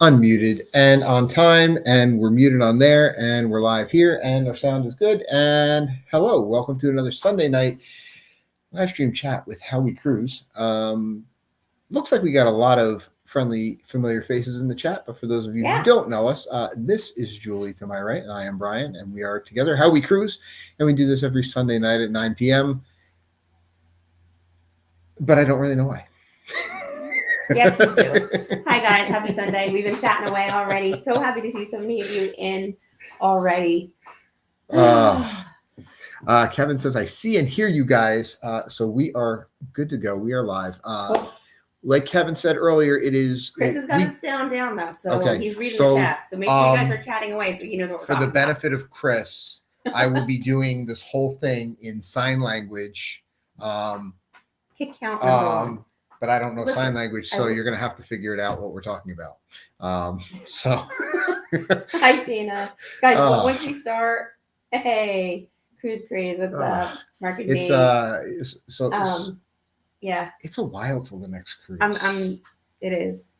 unmuted and on time, and we're muted on there, and we're live here, and our sound is good. And hello, welcome to another Sunday night live stream chat with How We Cruise. Looks like we got a lot of friendly, familiar faces in the chat, but for those of you who don't know us, this is Julie to my right, and I am Brian, and we are together, How We Cruise, and we do this every Sunday night at 9 p.m., but I don't really know why. Yes, you do. Hi, guys. Happy Sunday. We've been chatting away already. So happy to see so many of you in already. Kevin says, I see and hear you guys. So we are good to go. We are live. Like Kevin said earlier, it is... Chris has got his sound down, though. So he's reading the chat. So make sure you guys are chatting away so he knows what we're talking about. For the benefit of Chris, I will be doing this whole thing in sign language. Kick count number one. But I don't know sign language, so you're going to have to figure it out what we're talking about. Hi, Sheena. Guys, once we start, hey, Cruise Craze, what's up? Market it's yeah. It's a while till the next cruise. It is.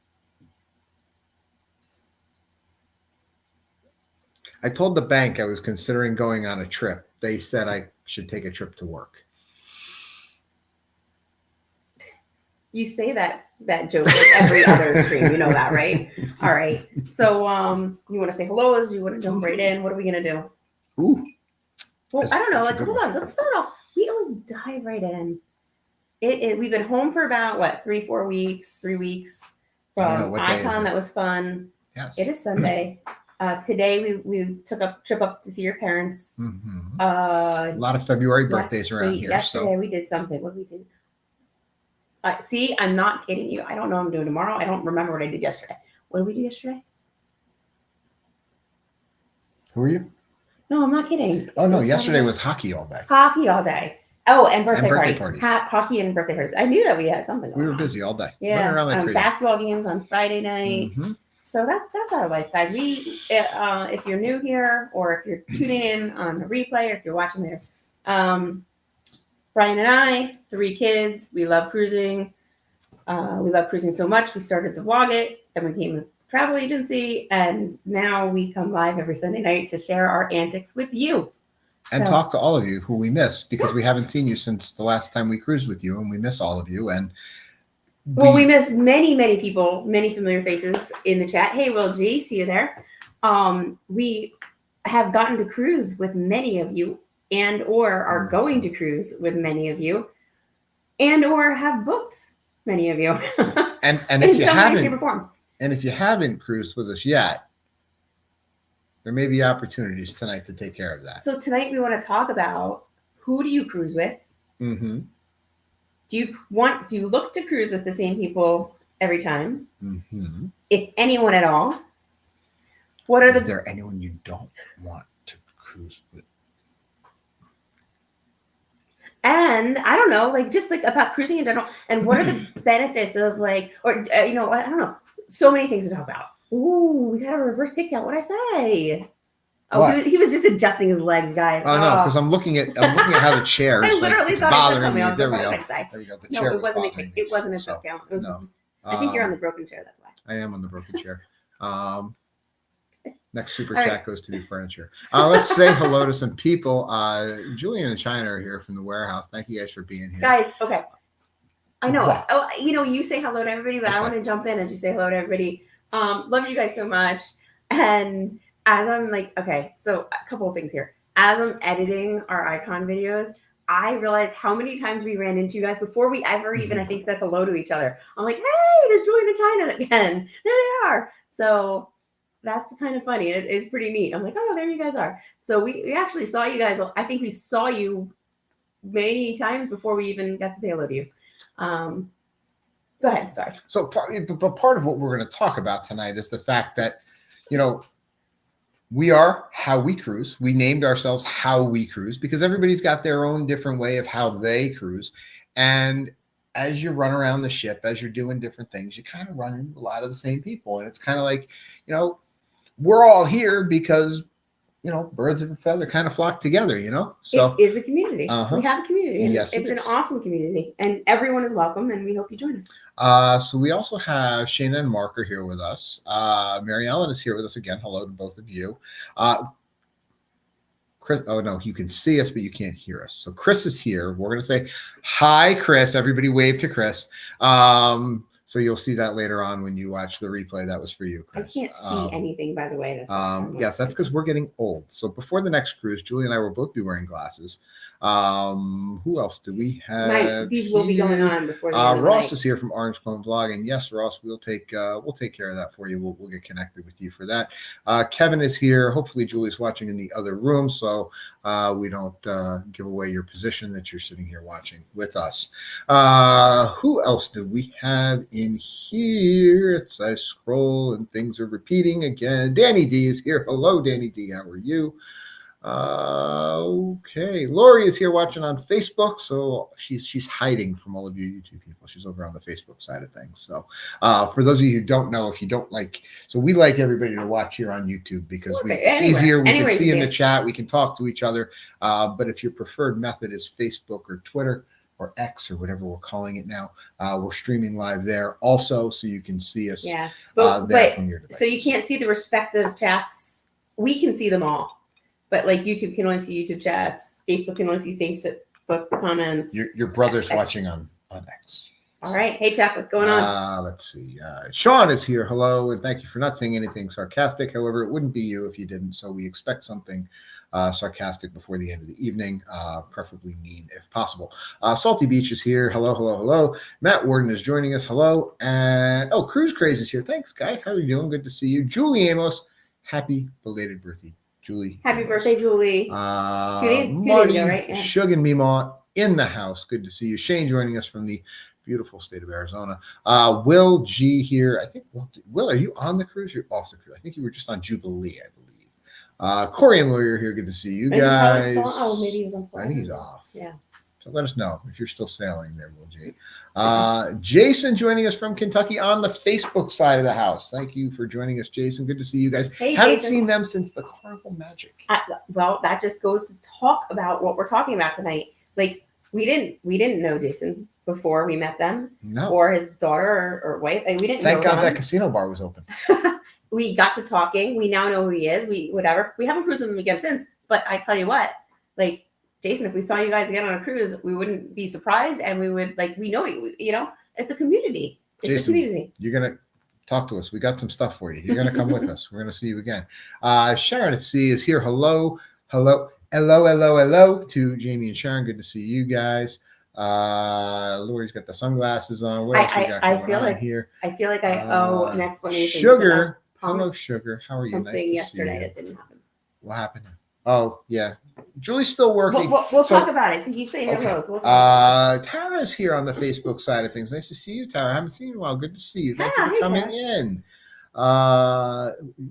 I told the bank I was considering going on a trip. They said I should take a trip to work. You say that joke like every other stream. You know that, right? All right. So you want to say hellos? You want to jump right in? What are we going to do? Ooh. Well, I don't know. Like, hold on. Let's start off. We always dive right in. We've been home for about, 3 weeks from Icon. That was fun. Yes. It is Sunday. Today we took a trip up to see your parents. Mm-hmm. A lot of February birthdays around here. Yesterday we did something. What did we do? See, I'm not kidding you. I don't know what I'm doing tomorrow. I don't remember what I did yesterday. What did we do yesterday? Who are you? No, I'm not kidding. Oh, no. Yesterday was hockey all day. Hockey all day. Oh, and birthday parties. Hockey and birthday parties. I knew that we had something going on. We were busy all day. Yeah. Basketball games on Friday night. Mm-hmm. So that's our life, guys. If you're new here or if you're tuning in on the replay or if you're watching there, Brian and I, 3 kids. We love cruising. We love cruising so much. We started to vlog it, then we became a travel agency, and now we come live every Sunday night to share our antics with you. And talk to all of you who we miss because we haven't seen you since the last time we cruised with you, and we miss all of you. And we miss many, many people, many familiar faces in the chat. Hey, Will G, see you there. We have gotten to cruise with many of you and or are going to cruise with many of you and or have booked many of you. and if you haven't, and if you haven't cruised with us yet, there may be opportunities tonight to take care of that. So tonight we want to talk about who do you cruise with? Mm-hmm. Do you look to cruise with the same people every time? Mm-hmm. If anyone at all? Is there anyone you don't want to cruise with? And I don't know, just about cruising in general. And what are the benefits of I don't know. So many things to talk about. Ooh, we got a reverse kick out. What'd I say? Oh, he was just adjusting his legs, guys. Oh no, because I'm looking at how the chair is. I literally thought bothering me. There we go. There we go. The chair it wasn't a kick. It wasn't a kick count. It was, no. I think you're on the broken chair. That's why. I am on the broken chair. Next super chat goes to new furniture. Let's say hello to some people. Julian and China are here from the warehouse. Thank you guys for being here. Guys, okay. I know. What? Oh, you say hello to everybody, but I want to jump in as you say hello to everybody. Love you guys so much. And as I'm so a couple of things here. As I'm editing our icon videos, I realized how many times we ran into you guys before we ever even, I think, said hello to each other. I'm like, hey, there's Julian and China again. There they are. So that's kind of funny. It's pretty neat. I'm like, oh, there you guys are. So we actually saw you guys. I think we saw you many times before we even got to say hello to you. Go ahead. Sorry. So part of what we're going to talk about tonight is the fact that, we are How We Cruise. We named ourselves How We Cruise because everybody's got their own different way of how they cruise. And as you run around the ship, as you're doing different things, you kind of run into a lot of the same people. And it's kind of like, we're all here because birds of a feather kind of flock together, So it is a community. We have a community. And yes, it's an awesome community. And everyone is welcome, and we hope you join us. So we also have Shayna and Mark are here with us. Mary Ellen is here with us again. Hello to both of you. Chris, oh no, you can see us, but you can't hear us. So Chris is here. We're going to say hi, Chris. Everybody wave to Chris. So you'll see that later on when you watch the replay. That was for you, Chris. I can't see anything, by the way. Yes, that's because we're getting old. So before the next cruise, Julie and I will both be wearing glasses. Who else do we have? These will be going on before the end of the Ross night. is here from Orange Clone Vlog, and yes, Ross, we'll take care of that for you. We'll get connected with you for that. Kevin is here. Hopefully, Julie's watching in the other room, so we don't give away your position that you're sitting here watching with us. Who else do we have in here? As I scroll and things are repeating again. Danny D is here. Hello, Danny D. How are you? Okay, Lori is here watching on Facebook, so she's hiding from all of you YouTube people. She's over on the Facebook side of things. So for those of you who don't know, if you don't like, so we like everybody to watch here on YouTube because it's easier. We can see in the chat, we can talk to each other. But if your preferred method is Facebook or Twitter or X or whatever we're calling it now, we're streaming live there also, so you can see us there from your devices. So you can't see the respective chats. We can see them all. But like YouTube can only see YouTube chats. Facebook can only see Facebook comments. Your brother's watching on X. All right. Hey, chat, what's going on? Let's see. Sean is here. Hello, and thank you for not saying anything sarcastic. However, it wouldn't be you if you didn't. So we expect something sarcastic before the end of the evening, preferably mean if possible. Salty Beach is here. Hello, hello, hello. Matt Warden is joining us. Hello. And Cruise Craze is here. Thanks, guys. How are you doing? Good to see you. Julie Amos, happy belated birthday. Julie. Happy birthday, Julie. 2 days ago, right? Yeah. Shug and Mima in the house. Good to see you. Shane joining us from the beautiful state of Arizona. Will G here. I think, Will, are you on the cruise? You're off the cruise. I think you were just on Jubilee, I believe. Corey and Lawyer here. Good to see you guys. Maybe he was on flight. I think he's off. Yeah. So let us know if you're still sailing there, Will G. Jason joining us from Kentucky on the Facebook side of the house. Thank you for joining us, Jason. Good to see you guys. Hey, haven't Jason. seen them since the Carnival Magic. Well, that just goes to talk about what we're talking about tonight. Like we didn't know Jason before we met them, or his daughter or wife. We didn't. Thank God that casino bar was open. We got to talking. We now know who he is. We haven't cruised with him again since. But I tell you what, like. Jason, if we saw you guys again on a cruise, we wouldn't be surprised, and we would we know it's a community. It's Jason, a community. You're gonna talk to us. We got some stuff for you. You're gonna come with us. We're gonna see you again. Sharon at Sea is here. Hello to Jamie and Sharon. Good to see you guys. Lori's got the sunglasses on. What else we got going on here? I feel like I owe an explanation. Sugar. Hello, Sugar. How are you? Something nice yesterday that didn't happen. What happened? Oh, yeah. Julie's still working. We'll talk about it. So keep saying hello. So Tara's here on the Facebook side of things. Nice to see you, Tara. I haven't seen you in a while. Good to see you. Thank you for coming in.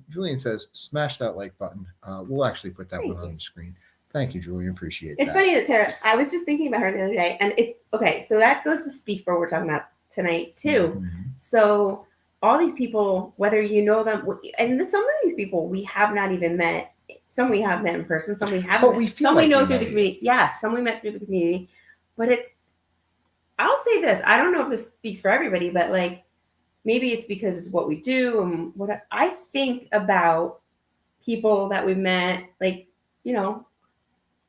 Julian says, smash that like button. We'll actually put that one on the screen. Thank you, Julian. Appreciate it. It's funny that Tara, I was just thinking about her the other day. And so that goes to speak for what we're talking about tonight, too. Mm-hmm. So all these people, whether you know them, and some of these people we have not even met. Some we have met in person, some we haven't. Some we know through the community. Yes, some we met through the community. But I'll say this. I don't know if this speaks for everybody, but like maybe it's because it's what we do and what I think about people that we've met, like,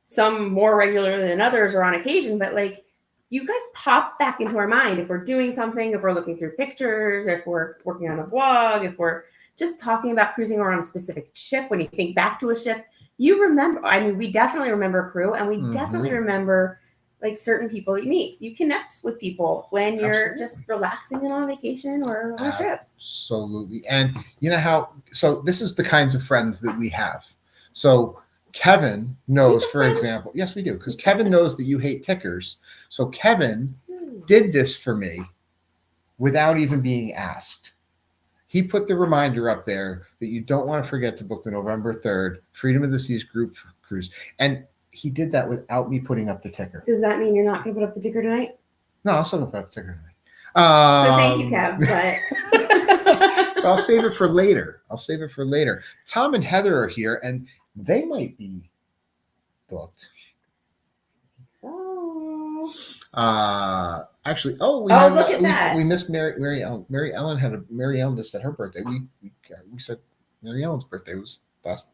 some more regular than others or on occasion, but like you guys pop back into our mind if we're doing something, if we're looking through pictures, if we're working on a vlog, if we're just talking about cruising or on a specific ship. When you think back to a ship, you remember. I mean, we definitely remember a crew, and we definitely remember like certain people you meet. You connect with people when you're just relaxing and on vacation or on a trip. Absolutely. And you know how? So this is the kinds of friends that we have. So Kevin knows, for example, yes, we do, because Kevin knows that you hate tickers. So Kevin did this for me without even being asked. He put the reminder up there that you don't want to forget to book the November 3rd Freedom of the Seas group cruise. And he did that without me putting up the ticker. Does that mean you're not going to put up the ticker tonight? No, I'll still put up the ticker tonight. So thank you, Kev. I'll save it for later. Tom and Heather are here, and they might be booked. So. Actually, look at that. We missed Mary Ellen. Mary Ellen just said her birthday. We said Mary Ellen's birthday was this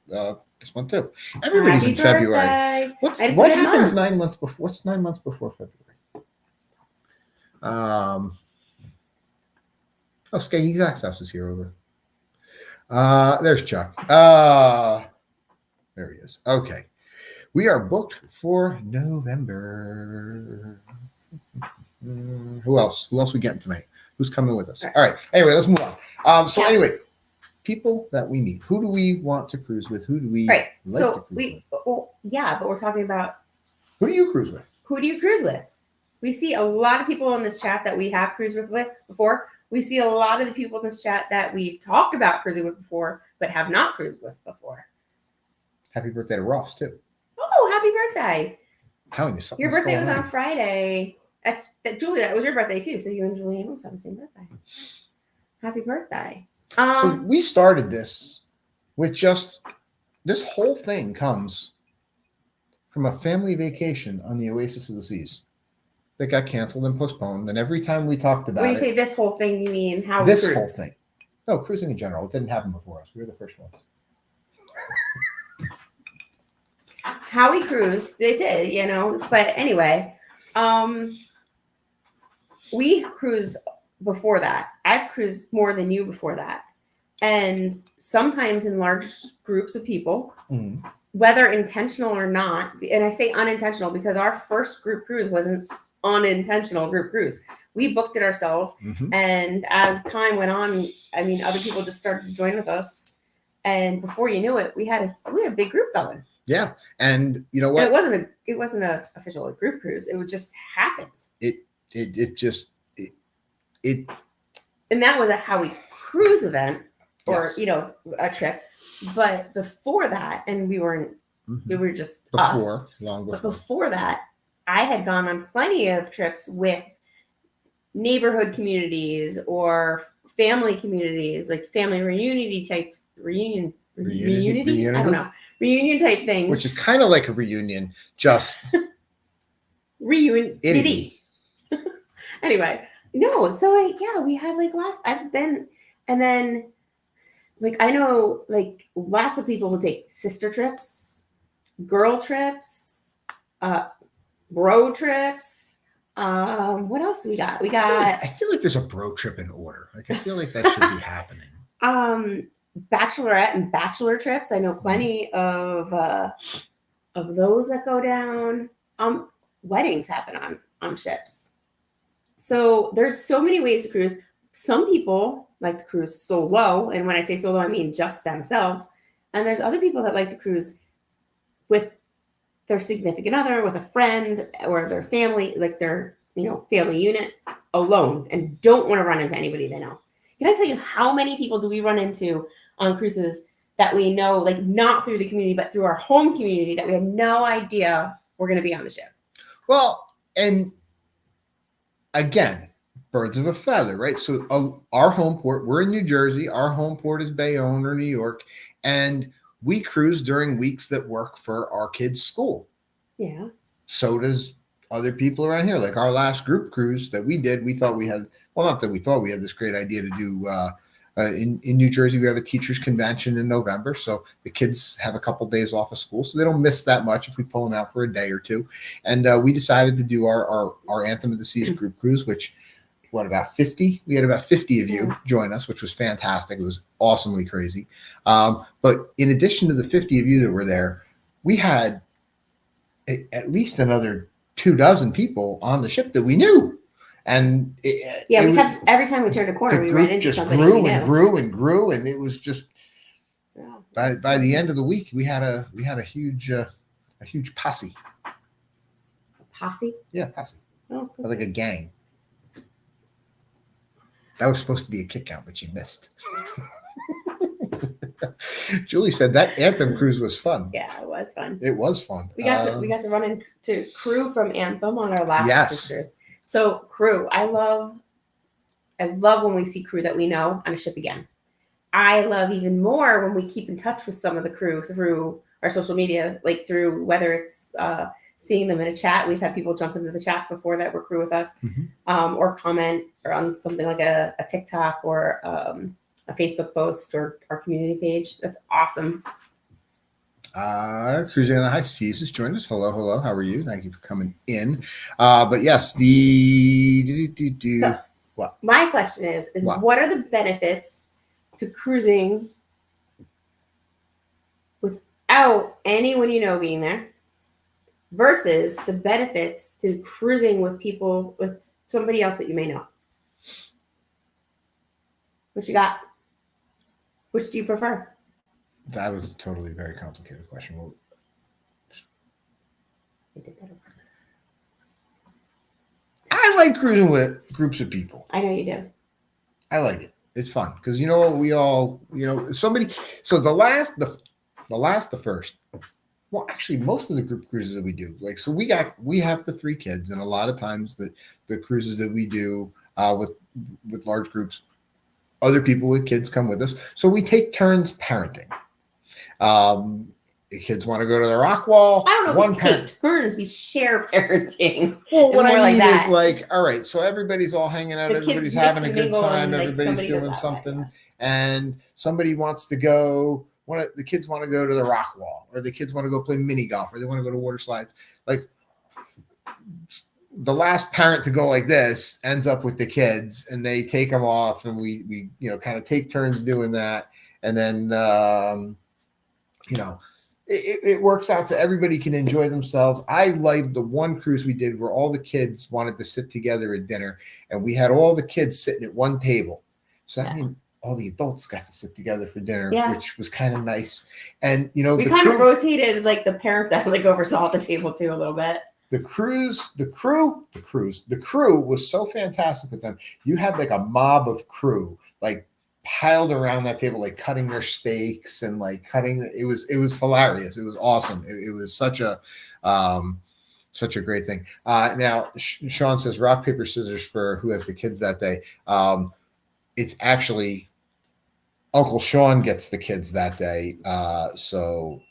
month too. Everybody's Happy in February. What happens 9 months before? What's 9 months before February? Skaggy Zach's house is here over. There's Chuck. There he is. Okay. We are booked for November. Who else? Who else we getting tonight? Who's coming with us? All right. Anyway, let's move on. Anyway, people that we meet. Who do we want to cruise with? Who do we like to cruise with? But we're talking about who do you cruise with? Who do you cruise with? We see a lot of people in this chat that we have cruised with before. We see a lot of the people in this chat that we've talked about cruising with before, but have not cruised with before. Happy birthday to Ross, too. Oh, happy birthday. I'm telling you something. Your birthday was on Friday. Julie, that was your birthday, too. So you and Julie almost have the same birthday. Happy birthday. So we started this with this whole thing comes from a family vacation on the Oasis of the Seas that got canceled and postponed. And every time we talked about when you say this whole thing, you mean how this we cruise? Whole thing. No, cruising in general. It didn't happen before us. We were the first ones. How we cruise, they did, But anyway, we cruised before that. I've cruised more than you before that. And sometimes in large groups of people, whether intentional or not, and I say unintentional because our first group cruise was an unintentional group cruise. We booked it ourselves. And as time went on, other people just started to join with us. And before you knew it, we had a big group going. Yeah. And you know what? And it wasn't an official group cruise. It just happened. And that was a How We Cruise event or, a trip. But before that, and we were just long before. But before that, I had gone on plenty of trips with neighborhood communities or family communities, like family reunion type I don't know. Reunion type things. Which is kind of like a reunion, just reunion. Anyway, no, so we had lots. I've been, and then I know lots of people will take sister trips, girl trips, bro trips. What else do we got? I feel like there's a bro trip in order. I feel like that should be happening. Bachelorette and bachelor trips. I know plenty of those that go down. Weddings happen on ships. So there's so many ways to cruise. Some people like to cruise solo, and when I say solo, I mean just themselves. And there's other people that like to cruise with their significant other, with a friend, or their family, their family unit, alone, and don't want to run into anybody they know. Can I tell you how many people do we run into on cruises that we know, not through the community, but through our home community, that we had no idea were going to be on the ship? Well, and again, birds of a feather, right? So our home port, we're in New Jersey. Our home port is Bayonne or New York. And we cruise during weeks that work for our kids' school. Yeah. So does other people around here. Like our last group cruise that we did, we thought we had, not that we thought we had this great idea to do in New Jersey. We have a teachers convention in November. So the kids have a couple days off of school. So they don't miss that much if we pull them out for a day or two. And we decided to do our Anthem of the Seas group cruise, which about 50? We had about 50 of you join us, which was fantastic. It was awesomely crazy. But in addition to the 50 of you that were there, we had at least another 24 people on the ship that we knew. And we kept, every time we turned a corner, we ran into somebody we knew. Grew, and it was just by the end of the week, we had a huge posse. A posse? Yeah, posse. Oh, okay. Like a gang. That was supposed to be a kick out, but you missed. Julie said that Anthem cruise was fun. Yeah, it was fun. It was fun. We got to run into crew from Anthem on our last cruise. So crew, I love when we see crew that we know on a ship again. I love even more when we keep in touch with some of the crew through our social media, like through whether it's seeing them in a chat. We've had people jump into the chats before that were crew with us, or comment or on something like a TikTok or a Facebook post or our community page. That's awesome. Cruising on the High Seas has joined us. Hello, hello. How are you? Thank you for coming in. But yes, So, what? My question is what are the benefits to cruising without anyone you know being there versus the benefits to cruising with people, with somebody else that you may know? What you got? Which do you prefer? That was a totally very complicated question. Well, I like cruising with groups of people. I know you do. I like it. It's fun because you know what, we all, somebody. So the first. Well, actually, most of the group cruises that we do, like, so we have the 3 kids, and a lot of times the cruises that we do with large groups, other people with kids come with us, so we take turns parenting. The kids want to go to the rock wall. I don't know. One take turns. We share parenting. Well, what I mean is like, all right, so everybody's all hanging out, everybody's having a good time, everybody's doing something, and somebody wants to go. The kids want to go to the rock wall, or the kids want to go play mini golf, or they want to go to water slides. Like, the last parent to go like this ends up with the kids, and they take them off, and we kind of take turns doing that, and then it works out so everybody can enjoy themselves. I liked the one cruise we did where all the kids wanted to sit together at dinner, and we had all the kids sitting at one table. So I mean, all the adults got to sit together for dinner, which was kind of nice. And we kind of rotated like the parent that like oversaw the table too a little bit. The crew was so fantastic with them. You had like a mob of crew, like piled around that table, like cutting their steaks and like cutting. It was hilarious. It was awesome. It was such a great thing. Now Sean says rock, paper, scissors for who has the kids that day. It's actually Uncle Sean gets the kids that day. So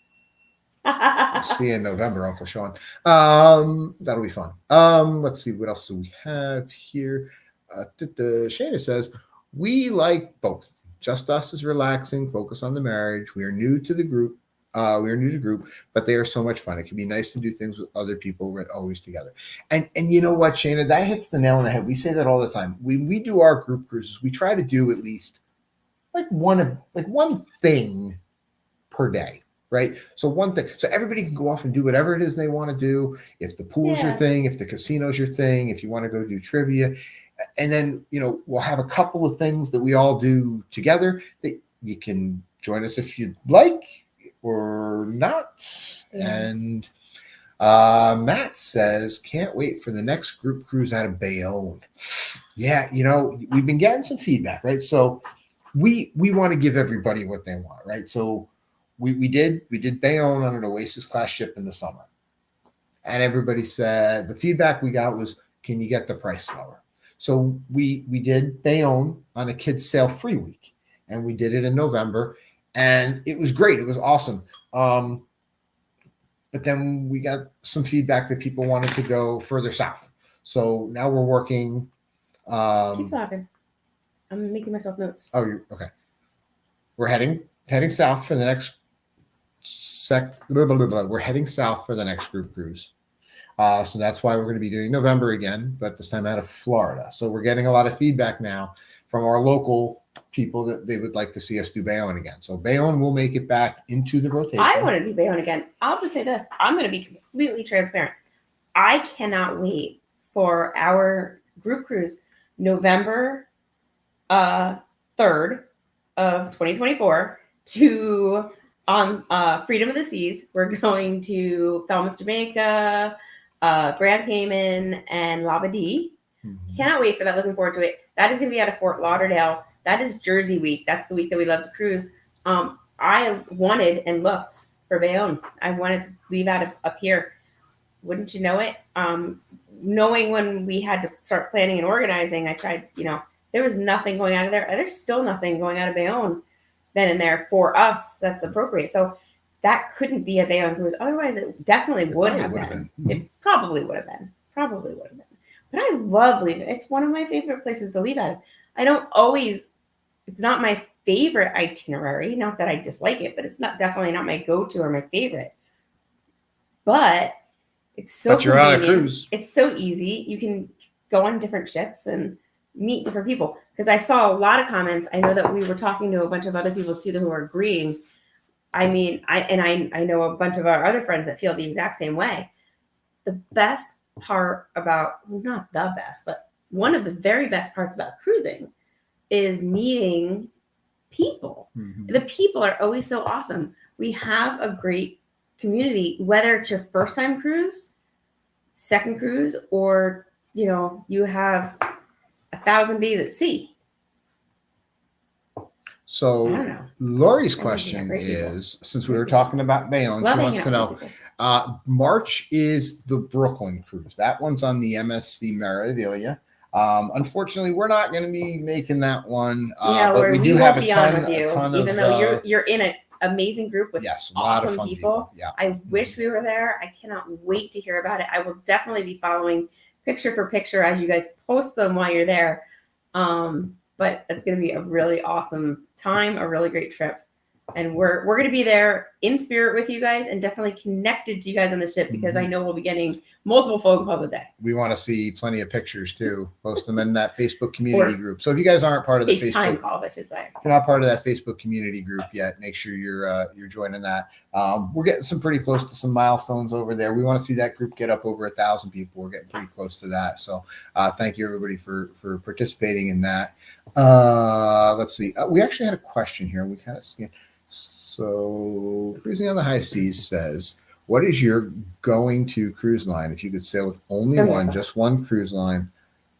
see you in November, Uncle Sean. That'll be fun. Let's see, what else do we have here? Shana says, we like both. Just Us is relaxing, focus on the marriage. We are new to the group. But they are so much fun. It can be nice to do things with other people. We're always together. And you know what, Shana, that hits the nail on the head. We say that all the time. When we do our group cruises, we try to do at least like one thing per day. Right. So one thing, so everybody can go off and do whatever it is they want to do. If the pool's your thing, if the casino's your thing, if you want to go do trivia, and then, we'll have a couple of things that we all do together that you can join us if you'd like or not. Yeah. And Matt says, can't wait for the next group cruise out of Bayonne. Yeah. We've been getting some feedback, right? So we want to give everybody what they want, right? So we did Bayonne on an Oasis class ship in the summer, and everybody said the feedback we got was, can you get the price lower? So we did Bayonne on a kids sail free week, and we did it in November, and it was great. It was awesome. But then we got some feedback that people wanted to go further south. So now we're working. Keep talking. I'm making myself notes. Oh, okay. We're heading south for the next We're heading south for the next group cruise. So that's why we're going to be doing November again, but this time out of Florida. So we're getting a lot of feedback now from our local people that they would like to see us do Bayonne again. So Bayonne will make it back into the rotation. I want to do Bayonne again. I'll just say this. I'm going to be completely transparent. I cannot wait for our group cruise November 3rd of 2024 to on Freedom of the Seas. We're going to Falmouth, Jamaica, Grand Cayman, and Labadee. Mm-hmm. Cannot wait for that. Looking forward to it. That is going to be out of Fort Lauderdale. That is Jersey week. That's the week that we love to cruise. I wanted and looked for Bayonne. I wanted to leave out of up here. Wouldn't you know it? Knowing when we had to start planning and organizing, I tried, there was nothing going out of there. There's still nothing going out of Bayonne. then and there for us that's appropriate. So that couldn't be a Bayonne cruise. Otherwise, it definitely would have been. It probably would have been. Probably would have been. But I love leaving. It's one of my favorite places to leave at. I don't always. It's not my favorite itinerary. Not that I dislike it, but it's not definitely not my go-to or my favorite. But it's so you're on a convenient. cruise. It's so easy. You can go on different ships and meet different people. Because I saw a lot of comments. I know that we were talking to a bunch of other people too who are agreeing. I mean, I know a bunch of our other friends that feel the exact same way. The best part about, well, not the best, but one of the very best parts about cruising is meeting people. Mm-hmm. The people are always so awesome. We have a great community, whether it's your first time cruise, second cruise, or you have 1,000 days at sea. So Lori's question is, since we were talking about Bayonne, she wants to know, March is the Brooklyn cruise. That one's on the MSC Meraviglia. Unfortunately, we're not going to be making that one. But we do have a ton even though you're in an amazing group with awesome fun people. Yeah. I wish we were there. I cannot wait to hear about it. I will definitely be following picture for picture as you guys post them while you're there. But it's going to be a really awesome time, a really great trip. And we're going to be there in spirit with you guys and definitely connected to you guys on the ship because I know we'll be getting multiple phone calls a day. We want to see plenty of pictures too. Post them in that Facebook community group. So if you guys aren't part of the FaceTime calls, I should say. If you're not part of that Facebook community group yet, make sure you're joining that. We're getting some pretty close to some milestones over there. We want to see that group get up over 1,000 people. We're getting pretty close to that. So thank you everybody for participating in that. Let's see. We actually had a question here. We kind of skimmed. So Cruising on the High Seas says, what is your going to cruise line if you could sail with only just one cruise line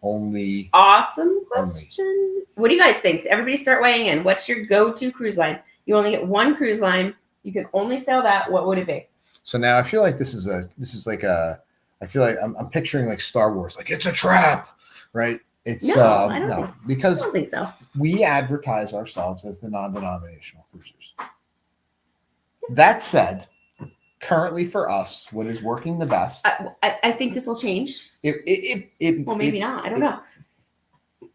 only? Awesome question. Only. What do you guys think? Everybody start weighing in. What's your go-to cruise line? You only get one cruise line. You can only sail that. What would it be? So now I feel like this is like I feel like I'm picturing like Star Wars, like it's a trap, right? It's I don't think so. We advertise ourselves as the non-denominational cruisers. That said, currently for us, what is working the best? I think this will change. Well, maybe not. I don't know.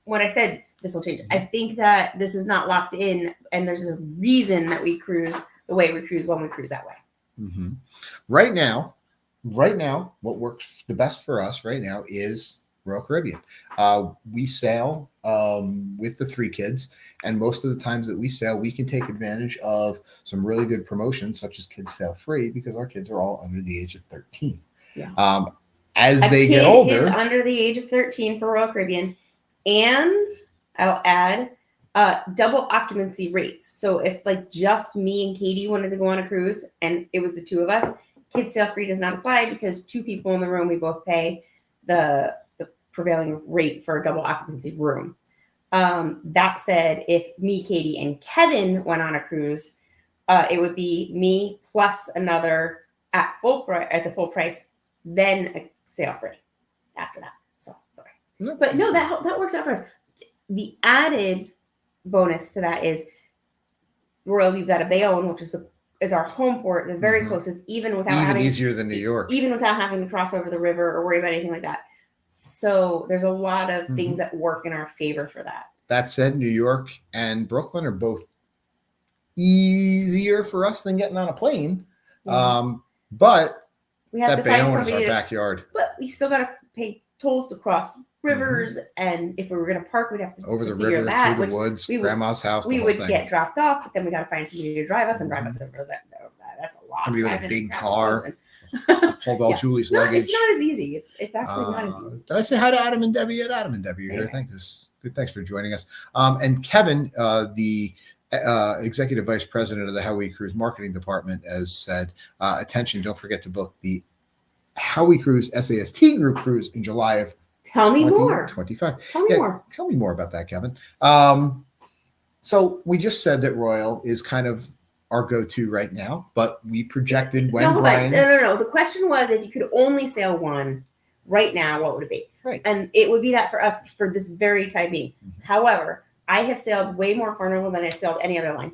When I said this will change, I think that this is not locked in, and there's a reason that we cruise the way we cruise when we cruise that way. Mm-hmm. Right now, what works the best for us right now is Royal Caribbean. We sail with the 3 kids, and most of the times that we sail, we can take advantage of some really good promotions, such as Kids Sail Free, because our kids are all under the age of 13. Yeah. As they get older, is under the age of 13 for Royal Caribbean, and I'll add double occupancy rates. So if like just me and Katie wanted to go on a cruise, and it was the 2 of us, Kids Sail Free does not apply because 2 people in the room, we both pay the prevailing rate for a double occupancy room. That said, if me, Katie, and Kevin went on a cruise, it would be me plus another at the full price, then a sail free after that. So sorry, but no, that works out for us. The added bonus to that is Royal leaves out of Bayonne, which is our home port, the very closest, even easier than New York, even without having to cross over the river or worry about anything like that. So there's a lot of things that work in our favor for that. That said, New York and Brooklyn are both easier for us than getting on a plane. Yeah. But we have that Bayonne is our backyard. But we still got to pay tolls to cross rivers. And if we were going to park, we'd have to over the river, that, through the woods, grandma's house. We would get dropped off, but then we got to find somebody to drive us and drive us over that. That's a lot. Somebody with a big car. Hold all Julie's luggage. It's not as easy. It's actually not as easy. Did I say hi to Adam and Debbie? Adam and Debbie, you're here. Thanks. Good. Thanks for joining us. And Kevin, the executive vice president of the How We Cruise marketing department, has said, attention, don't forget to book the How We Cruise SAST group cruise in July of 2025. Tell me more. Tell me more about that, Kevin. So we just said that Royal is kind of our go-to right now, but we projected when No. The question was, if you could only sail one right now, what would it be? Right. And it would be that for us for this very time being. However, I have sailed way more Carnival than I've sailed any other line.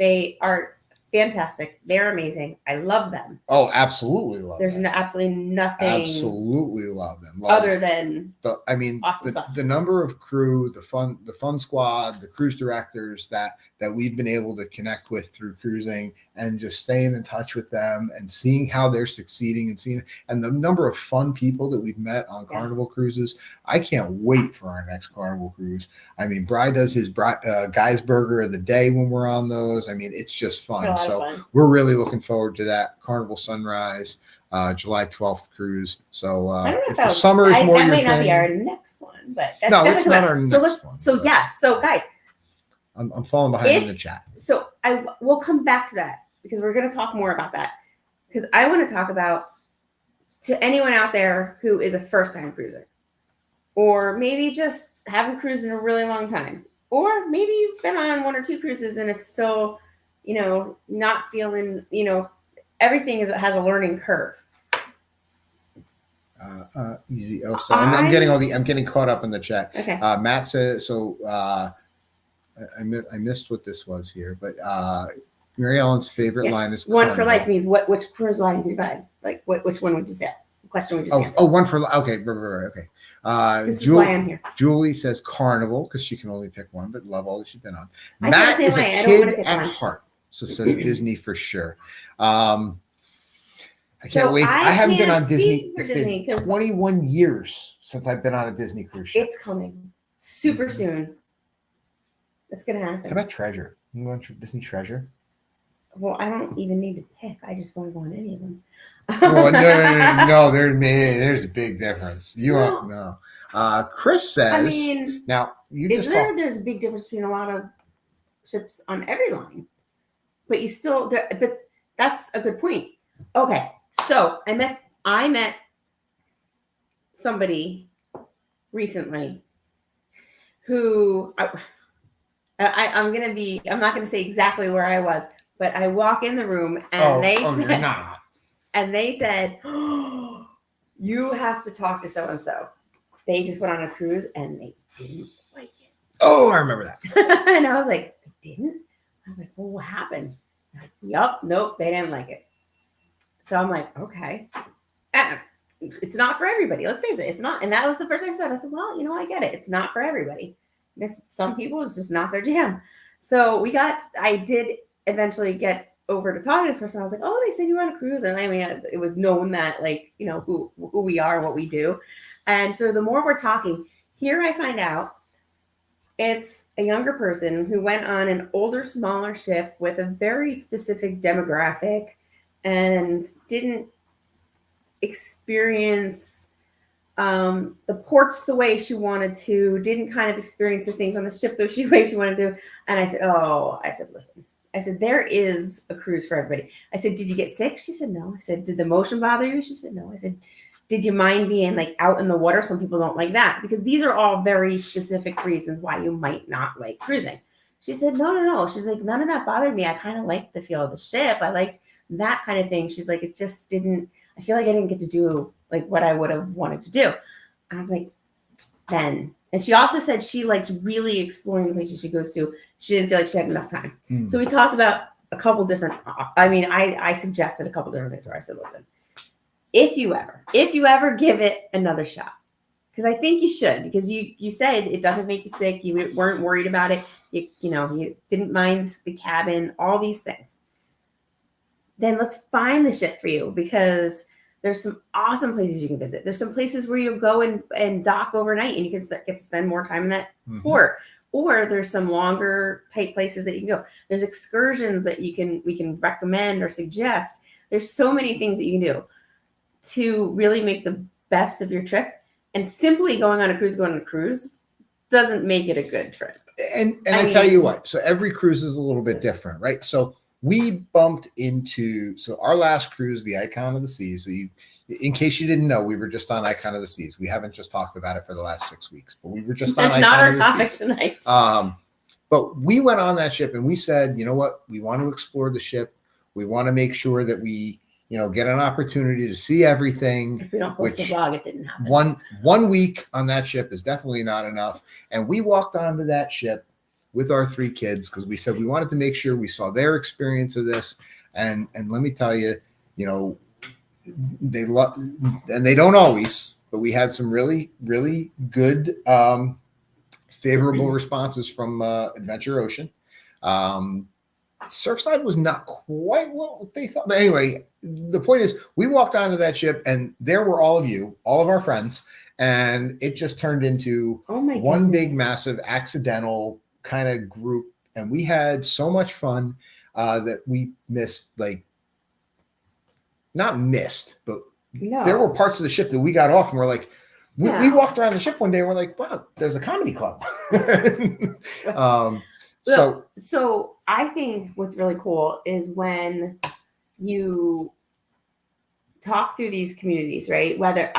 They are fantastic. They're amazing. I love them. Oh, absolutely love There's them. absolutely nothing. Absolutely love them. Other than awesome the number of crew, the fun squad, the cruise directors that we've been able to connect with through cruising, and just staying in touch with them and seeing how they're succeeding, and the number of fun people that we've met on Carnival cruises. I can't wait for our next Carnival cruise. I mean, Bri does his Guy's Burger of the Day when we're on those. I mean, it's just fun. So we're really looking forward to that Carnival Sunrise, July 12th cruise. So if the summer is more your thing, that might not be our next one, but that's no, it's not our next one. So yes, so guys, I'm falling behind in the chat. So we'll come back to that because we're going to talk more about that, because I want to talk about, to anyone out there who is a first-time cruiser, or maybe just haven't cruised in a really long time, or maybe you've been on 1 or 2 cruises and it's still, not feeling, everything has a learning curve. Easy. Oh, so I'm getting caught up in the chat. Okay. Matt says so. I missed what this was here, but Mary Ellen's favorite line is one for life means which cruise line do you buy? Like which one would you say? The question we just answered. Oh, one for life. Okay, right. This is why I'm here. Julie says Carnival because she can only pick one, but love all that she's been on. Matt is a kid at heart, so says Disney for sure. I can't wait. I haven't been on Disney. It's been 21 years since I've been on a Disney cruise ship. It's coming super soon. It's going to happen. How about Treasure? You want Disney Treasure? Well, I don't even need to pick. I just want to go on any of them. No, there's a big difference. No. Chris says, now you just there's a big difference between a lot of ships on every line, but but that's a good point. Okay. So I met somebody recently who I'm not going to say exactly where I was, but I walk in the room and they said, oh, you have to talk to so-and-so. They just went on a cruise and they didn't like it. Oh, I remember that. And I was like, they didn't? I was like, well, what happened? Like, yup, nope, they didn't like it. So I'm like, okay. It's not for everybody. Let's face it. It's not. And that was the first thing I said. I said, well, I get it. It's not for everybody. Some people, it's just not their jam. So I did eventually get over to talk to this person. I was like, oh, they said you were on a cruise. And it was known that who we are, what we do. And so the more we're talking, here I find out it's a younger person who went on an older, smaller ship with a very specific demographic and didn't experience the ports the way she wanted to, didn't kind of experience the things on the ship the way she wanted to. And I said, listen, there is a cruise for everybody. I said, did you get sick? She said, no. I said, did the motion bother you? She said, no. I said, did you mind being out in the water? Some people don't like that, because these are all very specific reasons why you might not like cruising. She said, no. She's like, none of that bothered me. I kind of liked the feel of the ship. I liked that kind of thing. She's like, it just didn't, I feel like I didn't get to do what I would have wanted to do. I was like, then. And she also said she likes really exploring the places she goes to. She didn't feel like she had enough time. So we talked about a couple different, I suggested a couple different things where I said, listen, if you ever give it another shot, because I think you should, because you said it doesn't make you sick. You weren't worried about it. You didn't mind the cabin, all these things. Then let's find the ship for you, because there's some awesome places you can visit. There's some places where you'll go and dock overnight and you can get to spend more time in that port. Or there's some longer type places that you can go. There's excursions that we can recommend or suggest. There's so many things that you can do to really make the best of your trip. And simply going on a cruise doesn't make it a good trip. And I tell you what, so every cruise is a little bit different, right? So we bumped into, our last cruise, the Icon of the Seas. So in case you didn't know, we were just on Icon of the Seas. We haven't just talked about it for the last 6 weeks, but we were just on Icon of the Seas. That's not our topic tonight. But we went on that ship and we said, you know what? We want to explore the ship. We want to make sure that we, get an opportunity to see everything. If we don't post the vlog, it didn't happen. One week on that ship is definitely not enough. And we walked onto that ship with our 3 kids because we said we wanted to make sure we saw their experience of this. And let me tell you, you know, they love, and they don't always, but we had some really, really good favorable responses from Adventure Ocean. Surfside was not quite what they thought. But anyway, the point is we walked onto that ship and there were all of you, all of our friends, and it just turned into one big, massive, accidental kind of group. And we had so much fun that we missed, like, not missed, but there were parts of the ship that we got off and we're like, we walked around the ship one day and we're like, wow, there's a comedy club. So I think what's really cool is when you talk through these communities, right? Whether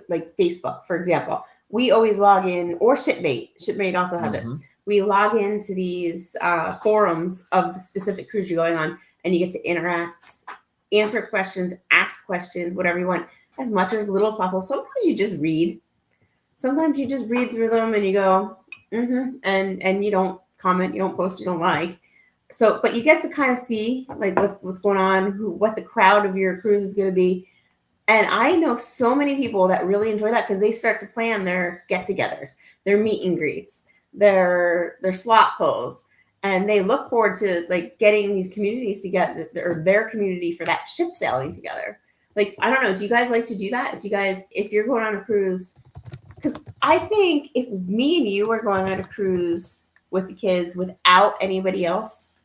like Facebook, for example, we always log in, or Shipmate. Shipmate also has it. We log into these forums of the specific cruise you're going on, and you get to interact, answer questions, ask questions, whatever you want, as much or as little as possible. Sometimes you just read. Sometimes you just read through them and you go, and you don't comment, you don't post, you don't like. So, but you get to kind of see like what's going on, what the crowd of your cruise is going to be. And I know so many people that really enjoy that because they start to plan their get-togethers, their meet and greets, their slot pulls, and they look forward to like getting these communities together, or their community for that ship sailing together. Like, I don't know, do you guys like to do that? Do you guys, if you're going on a cruise, because I think if me and you were going on a cruise with the kids without anybody else,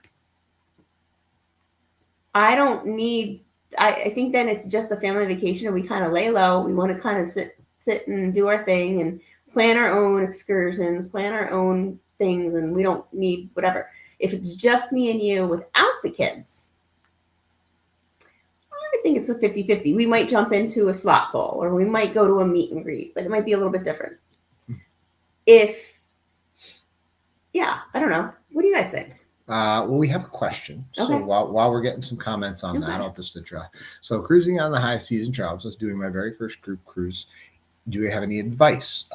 I think then it's just a family vacation and we kind of lay low. We want to kind of sit and do our thing and plan our own excursions, plan our own things, and we don't need whatever. If it's just me and you without the kids, I think it's a 50-50. We might jump into a slot pull or we might go to a meet and greet, but it might be a little bit different. I don't know. What do you guys think? Well, we have a question. Okay. So while we're getting some comments on that, I'll just address. So cruising on the high seas and travels, I was doing my very first group cruise. Do you have any advice?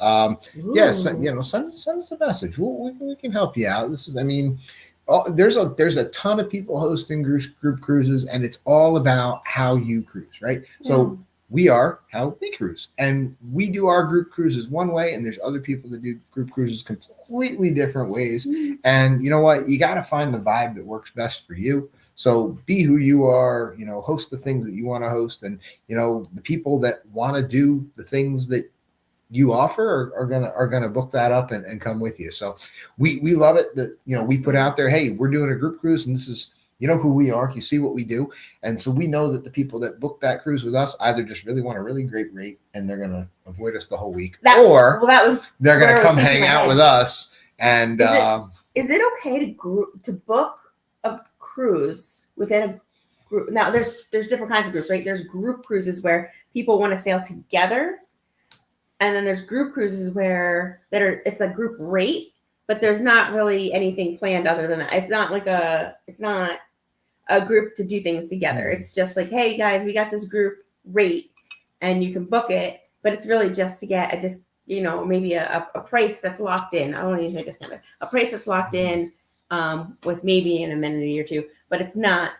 Yes, send us a message. We can help you out. This is, I mean, there's a ton of people hosting group cruises, and it's all about how you cruise, right? Yeah. So we are how we cruise, and we do our group cruises one way, and there's other people that do group cruises completely different ways. And you know what? You got to find the vibe that works best for you. So be who you are, host the things that you want to host, and the people that want to do the things that you offer are gonna book that up and come with you. So we love it that we put out there, hey, we're doing a group cruise, and this is who we are. You see what we do, and so we know that the people that book that cruise with us either just really want a really great rate and they're gonna avoid us the whole week, or they're gonna come hang out with us. And is it okay to book a cruise within a group? Now there's different kinds of groups, right? There's group cruises where people want to sail together, and then there's group cruises it's a group rate, but there's not really anything planned other than that. It's not a group to do things together. It's just like, hey guys, we got this group rate and you can book it, but it's really just to get maybe a price that's locked in. I don't want to say discount, a price that's locked in with maybe an amenity or two, but it's not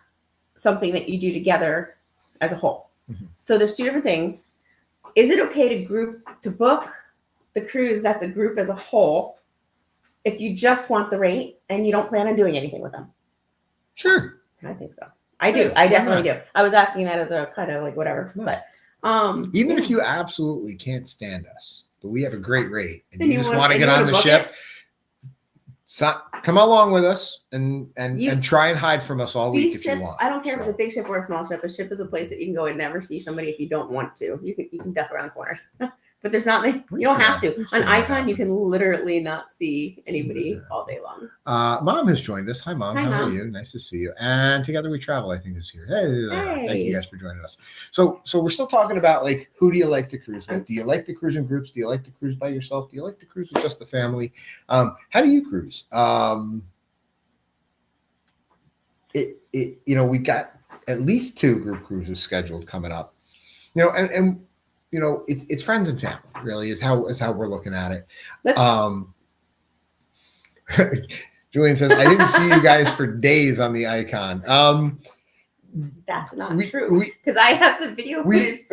something that you do together as a whole. So there's two different things. Is it okay to book the cruise that's a group as a whole if you just want the rate and you don't plan on doing anything with them? Sure. I think so. I do. I definitely do. I was asking that as a kind of like whatever. But even if you absolutely can't stand us, but we have a great rate and you just want to get on the ship, come along with us and try and hide from us all week if you want. I don't care if it's a big ship or a small ship. A ship is a place that you can go and never see somebody if you don't want to. You can duck around corners. But there's not many. You don't have to. On Icon, you can literally not see anybody all day long. Mom has joined us. Hi, Mom. How are you? Nice to see you. And Together We Travel, I think, is here. Hey. Thank you guys for joining us. So we're still talking about, like, who do you like to cruise with? Do you like to cruise in groups? Do you like to cruise by yourself? Do you like to cruise with just the family? How do you cruise? We've got at least 2 group cruises scheduled coming up. And it's friends and family, really, is how we're looking at it. Julian says, I didn't see you guys for days on the icon. That's not true, because I have the video footage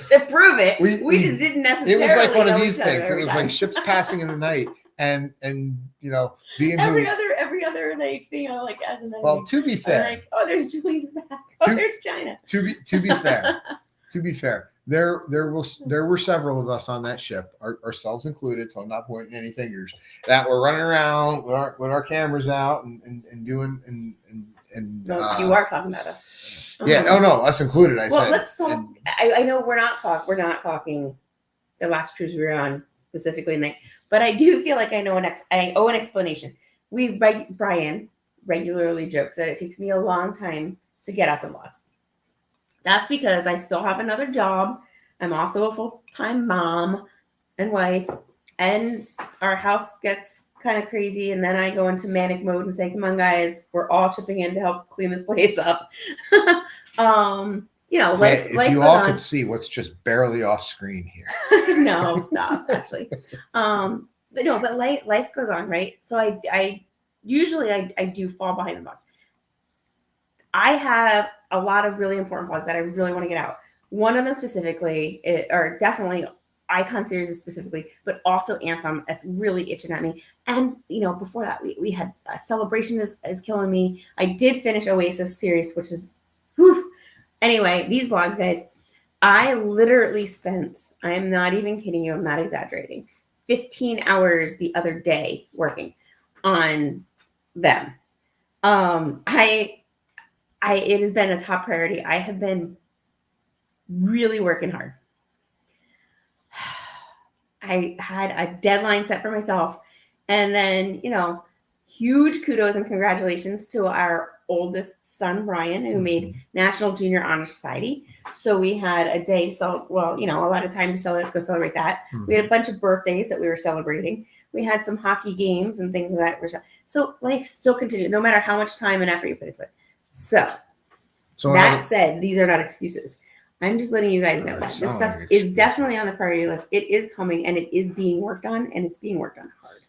to prove it. We just didn't necessarily. It was like one of these things. It was like ships passing in the night, and you know, being every other like like as an well. To be fair, like, oh, there's Julian's back. Oh, there's China. To be fair, there were several of us on that ship, ourselves included. So I'm not pointing any fingers, that were running around with our cameras out and doing and. No, you are talking about us. Yeah, no, us included. I said. Let's talk. I know we're not talking the last cruise we were on specifically, but I do feel like I owe an explanation. Brian regularly jokes that it takes me a long time to get out the vlogs. That's because I still have another job. I'm also a full-time mom and wife, and our house gets kind of crazy, and then I go into manic mode and say, come on guys, we're all chipping in to help clean this place up. You know, life you all could see what's just barely off screen here. No, stop, actually. But life goes on, right? So I usually do fall behind the box. I have a lot of really important vlogs that I really want to get out. One of them specifically, or definitely Icon series specifically, but also Anthem. That's really itching at me. And before that, we had Celebration is killing me. I did finish Oasis series, which is, whew. Anyway, these vlogs, guys, I literally spent, I'm not even kidding you, I'm not exaggerating, 15 hours the other day working on them. It has been a top priority. I have been really working hard. I had a deadline set for myself, and then, huge kudos and congratulations to our oldest son, Brian, who made National Junior Honor Society. So we had a day, a lot of time to go celebrate that. Mm-hmm. We had a bunch of birthdays that we were celebrating. We had some hockey games and things like that. So life still continued, no matter how much time and effort you put into it. So that said, these are not excuses. I'm just letting you guys know that this stuff is definitely on the priority list. It is coming, and it is being worked on, and it's being worked on hard.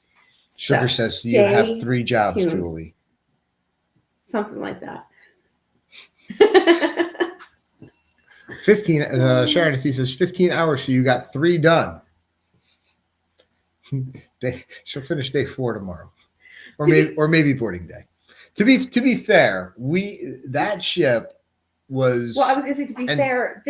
Sugar says you have 3 jobs, tuned. Julie. Something like that. 15. Sharon says 15 hours, so you got 3 done. She'll finish day 4 tomorrow, or maybe boarding day. To be fair, that ship was. Well, I was gonna say, to be fair,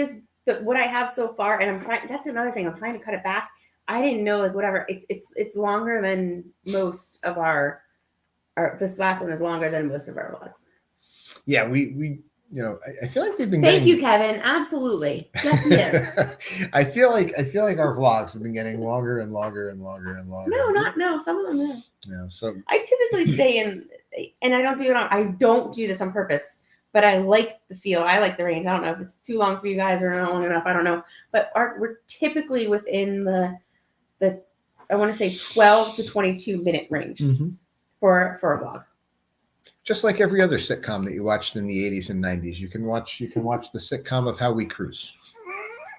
what I have so far, and I'm trying. That's another thing. I'm trying to cut it back. I didn't know, whatever. It's longer than most of our. This last one is longer than most of our vlogs. Yeah, we I feel like they've been. Thank you, Kevin. Absolutely. Yes. I feel like our vlogs have been getting longer and longer and longer and longer. No. Some of them, no. Yeah. So I typically stay in, and I don't do this on purpose. But I like the feel. I like the range. I don't know if it's too long for you guys or not long enough. I don't know. But we're typically within the I want to say 12 to 22 minute range for a vlog. Just like every other sitcom that you watched in the 80s and 90s, you can watch the sitcom of How We Cruise.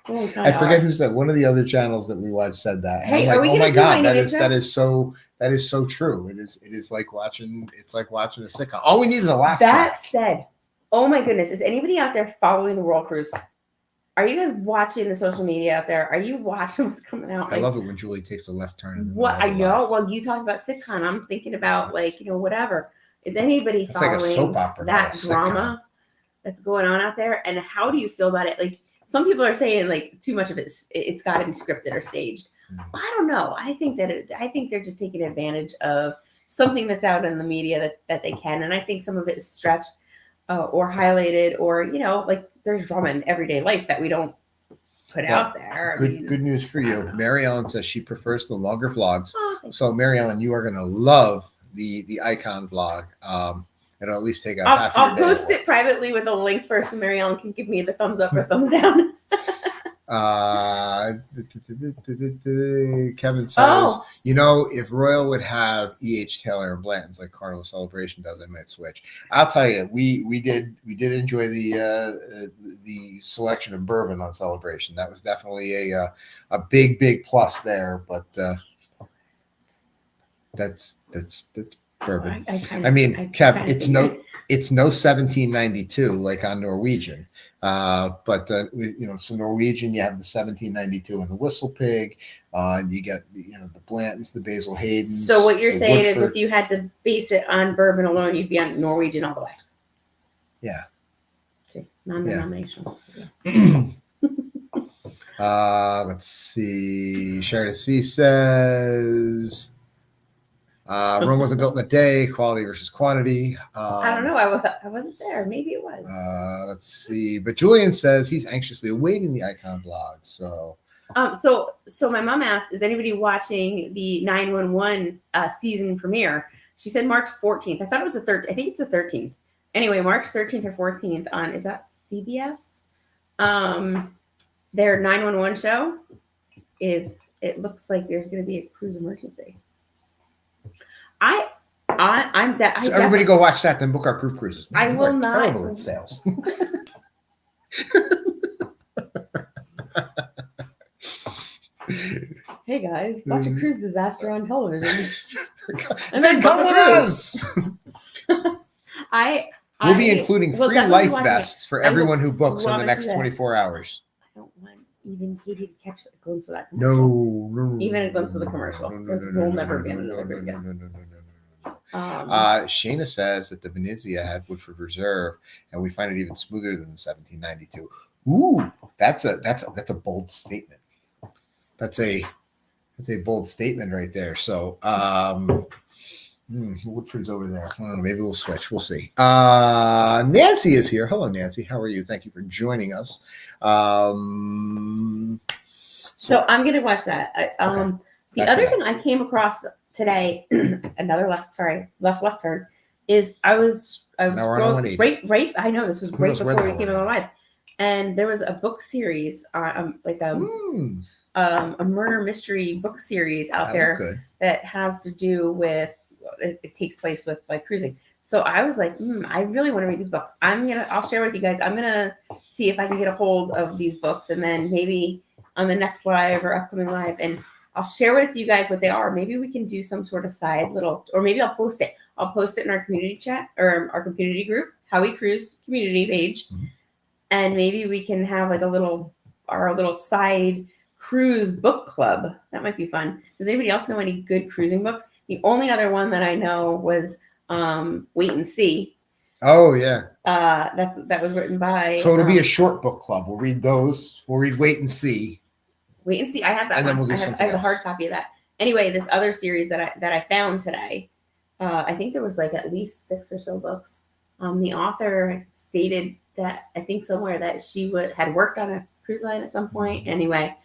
I forget who said, one of the other channels that we watched said that. And hey, I'm like, oh my God, that is so true. It is like watching a sitcom. All we need is a laugh track. That said, oh my goodness, is anybody out there following the World Cruise? Are you guys watching the social media out there? Are you watching what's coming out? I love it when Julie takes a left turn. What I know. Well, you talk about sitcom. I'm thinking about whatever. Is anybody following like a soap opera, that drama that's going on out there? And how do you feel about it? Like, some people are saying too much of it's got to be scripted or staged. I don't know. I think they're just taking advantage of something that's out in the media that they can, and I think some of it is stretched or highlighted, or there's drama in everyday life that we don't put out there. Good news for you. Mary Ellen says she prefers the longer vlogs. So Mary Ellen, you are going to love the Icon vlog. It'll at least take a half your day. I'll post it privately with a link first, and Mary Ellen can give me the thumbs up or thumbs down. Kevin says, if Royal would have E.H. Taylor and Blanton's like Carnival Celebration does, I might switch. I'll tell you, we did enjoy the selection of bourbon on Celebration. That was definitely a big plus there, but that's bourbon. I mean, Kev, it's figured. no 1792 like on Norwegian. But so Norwegian, you have the 1792 and the Whistle Pig. And you get the Blantons, the Basil Haydens. So what you're saying Woodford. is, if you had to base it on bourbon alone, you'd be on Norwegian all the way. Yeah. See, non-denominational. Yeah. Let's see. Sharon C says Rome wasn't built in a day. Quality versus quantity. I don't know. I wasn't there. Maybe it was. Let's see. But Julian says he's anxiously awaiting the Icon blog. So my mom asked, is anybody watching the 911 season premiere? She said March 14th. I thought it was the 13th. I think it's the 13th. Anyway, March 13th or 14th on, is that CBS? Their 911 show it looks like there's going to be a cruise emergency. So everybody go watch that, then book our group cruises. Man, I will not. Terrible in sales. Hey guys, watch a cruise disaster on television. And then come with us. We'll be including free life vests for everyone who books in the next 24 hours. I don't want even Katie to catch a glimpse of that commercial. No. Even a glimpse of the commercial. This will never be on another cruise again. Shayna says that the Venezia had Woodford Reserve, and we find it even smoother than the 1792. Ooh, that's a bold statement. That's a bold statement right there. So Woodford's over there. I don't know, maybe we'll switch. We'll see. Nancy is here. Hello, Nancy. How are you? Thank you for joining us. So I'm gonna watch that. Okay. The other thing I came across today, another left turn, is I was scrolling, right. I know this was right before we came on live, and there was a book series, like a murder mystery book series out there that has to do with it takes place with like cruising. So I was like, I really want to read these books. I'll share with you guys. I'm gonna see if I can get a hold of these books, and then maybe on the next live or upcoming live, and I'll share with you guys what they are. Maybe we can do some sort of side little, or maybe I'll post it. I'll post it in our community chat or our community group, How We Cruise community page, and maybe we can have like our little side cruise book club. That might be fun. Does anybody else know any good cruising books? The only other one that I know was Wait and See. Oh yeah. That was written by. So it'll be a short book club. We'll read those. We'll read Wait and See. Wait and See. I have that. And then we'll do I have the hard copy of that. Anyway, this other series that I found today. I think there was like at least 6 or so books. The author stated that I think somewhere that she had worked on a cruise line at some point. Anyway,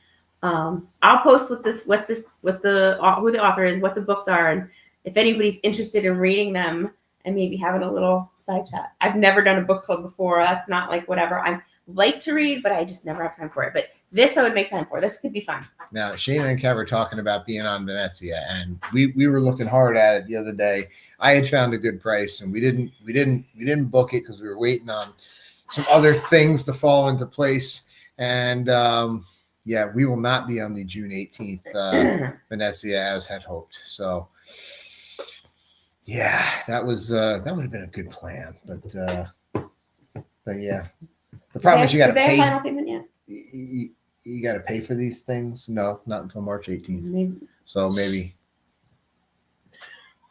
I'll post who the author is, what the books are, and if anybody's interested in reading them and maybe having a little side chat. I've never done a book club before. That's not like whatever. I like to read, but I just never have time for it. But this I would make time for. This could be fun. Now, Shayna and Kev are talking about being on Venezia, and we were looking hard at it the other day. I had found a good price, and we didn't book it because we were waiting on some other things to fall into place. And we will not be on the June 18th Venezia as had hoped. So yeah, that would have been a good plan, but yeah, the problem is you got to pay. Final payment yet? You got to pay for these things. No, not until March 18th. Maybe. So maybe.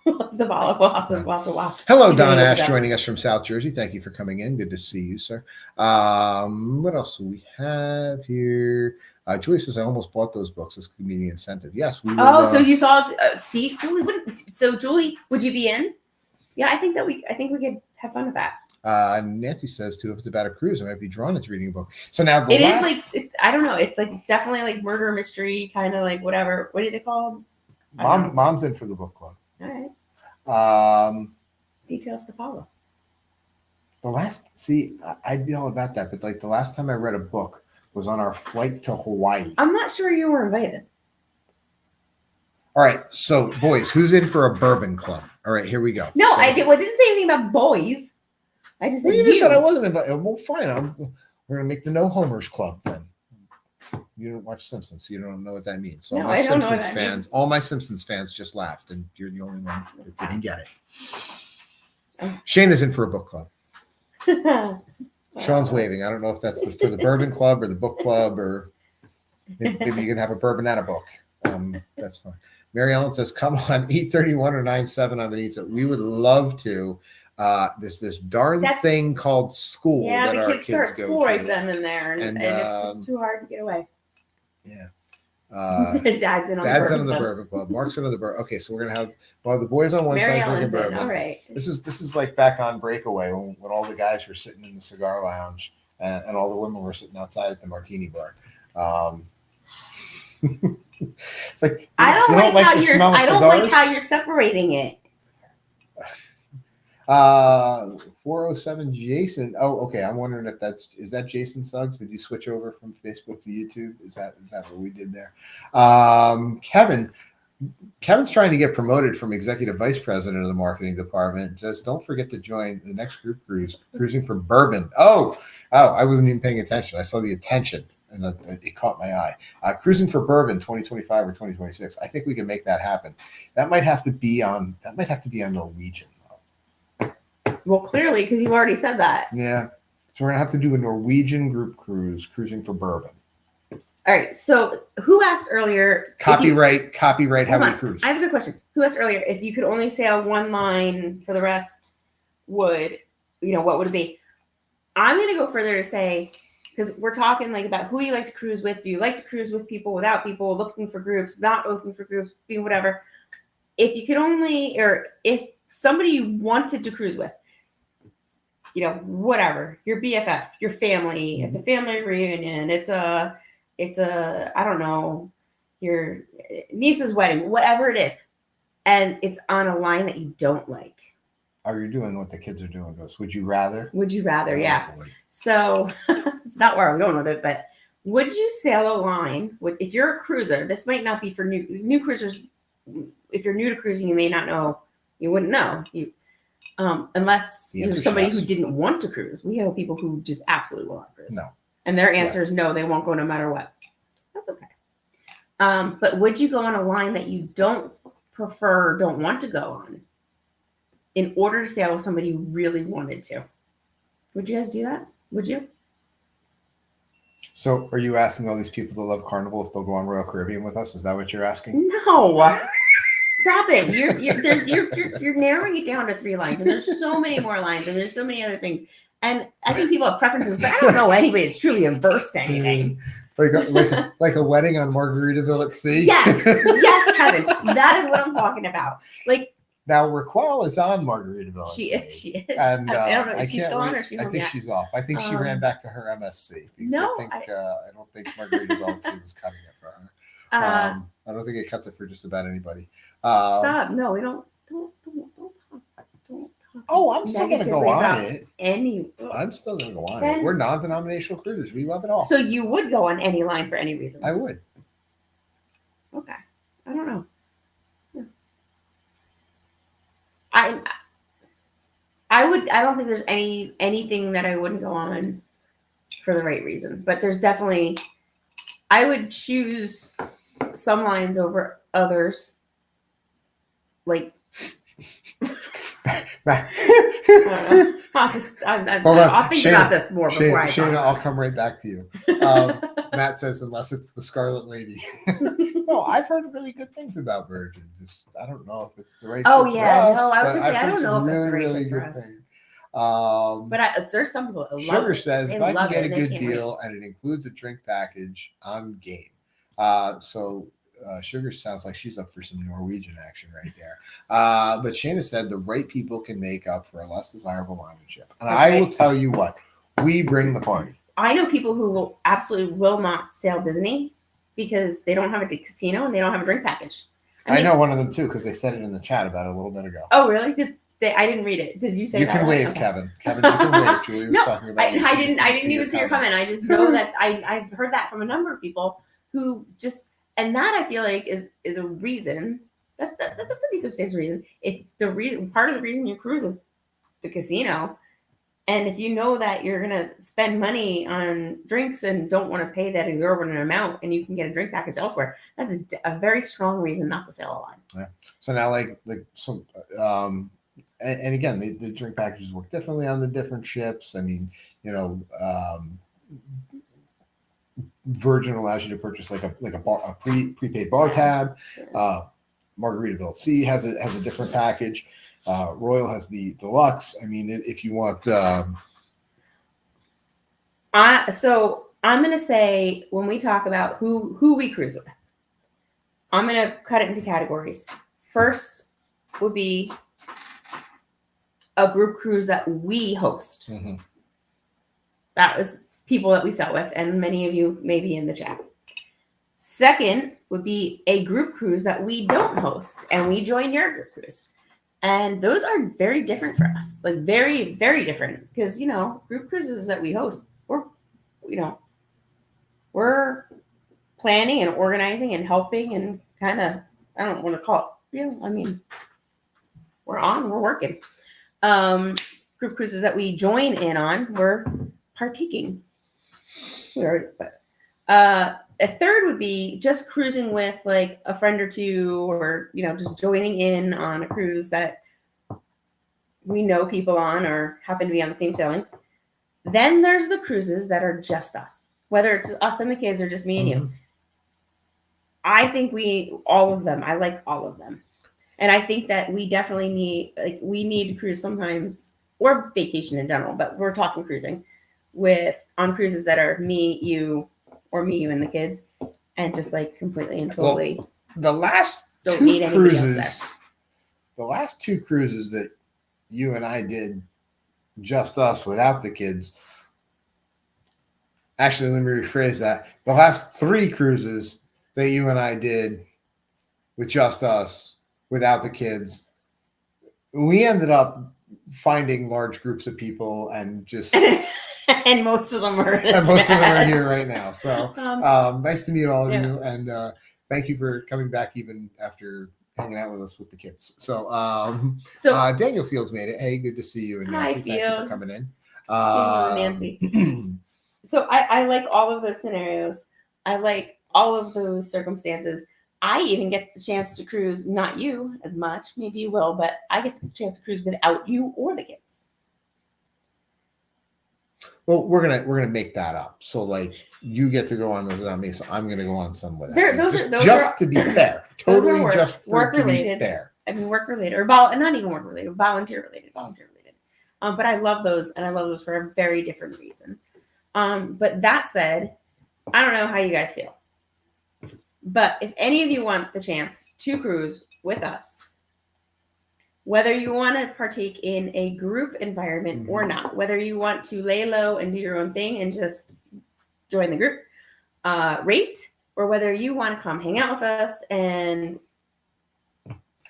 We'll have to watch. Hello, Don Ash, joining us from South Jersey. Thank you for coming in. Good to see you, sir. What else do we have here? Julie says, I almost bought those books. This could be the incentive. Yes, we will. So you saw it. See, Julie, so Julie, would you be in? Yeah, I think we could have fun with that. Nancy says, too, if it's about a cruise, I might be drawn into reading a book. So now I don't know. It's like definitely like murder mystery, kind of like whatever. What do they call them? Mom's in for the book club. All right. Details to follow. I'd be all about that, but like the last time I read a book was on our flight to Hawaii. I'm not sure you were invited. All right, so boys, who's in for a bourbon club? All right, here we go. No, I didn't say anything about boys. I just said you just said I wasn't invited. Well, fine. We're gonna make the no homers club then. you don't watch Simpsons, so you don't know what that means. So No, all my I don't know what Simpsons that fans, means. all my Simpsons fans just laughed, and you're the only one that didn't get it. Shane is in for a book club. Sean's waving. I don't know if that's for the bourbon club or the book club, or maybe you can have a bourbon and a book. That's fine. Mary Ellen says, "Come on, 8:31 or 9:07 on the needs. We would love to. There's this darn thing called school that our kids start go school to. Right then and there, and it's just too hard to get away. Yeah." Dad's in on the bourbon club. Mark's in on the bourbon. Okay, so we're gonna have the boys on one Mary side Ellen's drinking bourbon. All right. This is like back on Breakaway when all the guys were sitting in the cigar lounge and all the women were sitting outside at the martini bar. It's like I don't like how you're separating it. 407 Jason. Oh, okay. I'm wondering if is that Jason Suggs? Did you switch over from Facebook to YouTube? Is that what we did there? Kevin's trying to get promoted from executive vice president of the marketing department. And says, don't forget to join the next group cruise, cruising for bourbon. Oh, I wasn't even paying attention. I saw the attention and it caught my eye. Cruising for bourbon 2025 or 2026. I think we can make that happen. That might have to be on Norwegian. Well, clearly, because you've already said that. Yeah. So we're going to have to do a Norwegian group cruise, cruising for bourbon. All right. So who asked earlier? Copyright how we cruise. I have a good question. Who asked earlier, if you could only sail one line for the rest, what would it be? I'm going to go further to say, because we're talking like about who you like to cruise with. Do you like to cruise with people, without people, looking for groups, not looking for groups, being whatever? If you could only, or if somebody you wanted to cruise with, whatever, your BFF, your family, it's a family reunion, it's a, I don't know, your niece's wedding, whatever it is, and it's on a line that you don't like. Are you doing what the kids are doing? Goes, would you rather? Yeah. So it's not where I'm going with it, but would you sail a line if you're a cruiser? This might not be for new cruisers. If you're new to cruising, you may not know. You wouldn't know. Unless you're somebody who didn't want to cruise. We have people who just absolutely will not cruise. No. And their answer is no, they won't go no matter what. That's okay. But would you go on a line that you don't prefer, don't want to go on, in order to sail with somebody you really wanted to? Would you guys do that? Would you? So are you asking all these people that love Carnival if they'll go on Royal Caribbean with us? Is that what you're asking? No. Stop it. You're narrowing it down to 3 lines, and there's so many more lines, and there's so many other things. And I think people have preferences, but I don't know anybody that's truly averse to anything. Like a wedding on Margaritaville at sea? Yes, Kevin. That is what I'm talking about. Like, now Raquel is on Margaritaville. She is. And I don't know if she's still on or she's I think she's off. I think she ran back to her MSc. No, I don't think Margaritaville at sea was cutting it for her. I don't think it cuts it for just about anybody. Stop! No, we don't talk. Oh, I'm still going to go on it. I'm still going to go on it. We're non-denominational cruisers. We love it all. So you would go on any line for any reason? I would. Okay. I don't know. Yeah. I would. I don't think there's anything that I wouldn't go on for the right reason. But there's definitely. I would choose some lines over others. Like. I'll think about this more before I talk. Shayna, I'll come right back to you. Matt says, unless it's the Scarlet Lady. No, I've heard really good things about Virgin. Just I don't know if it's the right. Oh ship yeah, for us, no, I was gonna say I don't know if really, it's the right really ship for us. But there's some people that love Sugar it. says They if I can love get it, a they good can't deal and it includes a drink package, I'm game. So Sugar sounds like she's up for some Norwegian action right there. But Shayna said the right people can make up for a less desirable linemanship. And I will tell you what, we bring the party. I know people who absolutely will not sail Disney because they don't have a casino and they don't have a drink package. I know one of them too because they said it in the chat about it a little bit ago. Oh, really? I didn't read it. Did you say you that? You can wave, okay. Kevin. Kevin, you can wave. Julie was talking about it. I didn't even see your comment. I just know that I've heard that from a number of people who just, and that I feel like is a reason. That's a pretty substantial reason. If part of the reason you cruise is the casino, And if you know that you're going to spend money on drinks and don't want to pay that exorbitant amount and you can get a drink package elsewhere, that's a very strong reason not to sail a line. Yeah. So now and again, the drink packages work differently on the different ships. I mean, Virgin allows you to purchase like a prepaid bar tab. Margaritaville Sea has a different package. Royal has the deluxe. I mean, if you want. So I'm going to say when we talk about who we cruise with, I'm going to cut it into categories. First would be a group cruise that we host. Mm-hmm. That was people that we sail with, and many of you may be in the chat. Second would be a group cruise that we don't host, and we join your group cruise. And those are very different for us, like very, very different. Because, group cruises that we host, we're planning and organizing and helping and kind of, I don't want to call it, we're working. Group cruises that we join in on, we're partaking. A third would be just cruising with like a friend or two, or just joining in on a cruise that we know people on or happen to be on the same sailing. Then there's the cruises that are just us, whether it's us and the kids or just me and you. I think all of them. I like all of them, and I think that we definitely need to cruise sometimes, or vacation in general. But we're talking cruising on cruises that are me, you, or me, you, and the kids, and just like completely and totally. Well, the last two cruises that you and I did, just us without the kids. Actually, let me rephrase that. The last 3 cruises that you and I did with just us without the kids, we ended up finding large groups of people and just. And most of them are here right now. So nice to meet all of you, and thank you for coming back even after hanging out with us with the kids. So Daniel Fields made it. Hey, good to see you, and Nancy. Thank you for coming in. Nancy. So I like all of those scenarios. I like all of those circumstances. I even get the chance to cruise, not you as much, maybe you will, but I get the chance to cruise without you or the kids. Well, we're gonna make that up. So like you get to go on those without me, so I'm gonna go on some without you. To be fair. Totally just work related. Fair. I mean work related or not even work related, volunteer related. But I love those, and I love those for a very different reason. But that said, I don't know how you guys feel. But if any of you want the chance to cruise with us, whether you want to partake in a group environment or not, whether you want to lay low and do your own thing and just join the group rate, or whether you want to come hang out with us and.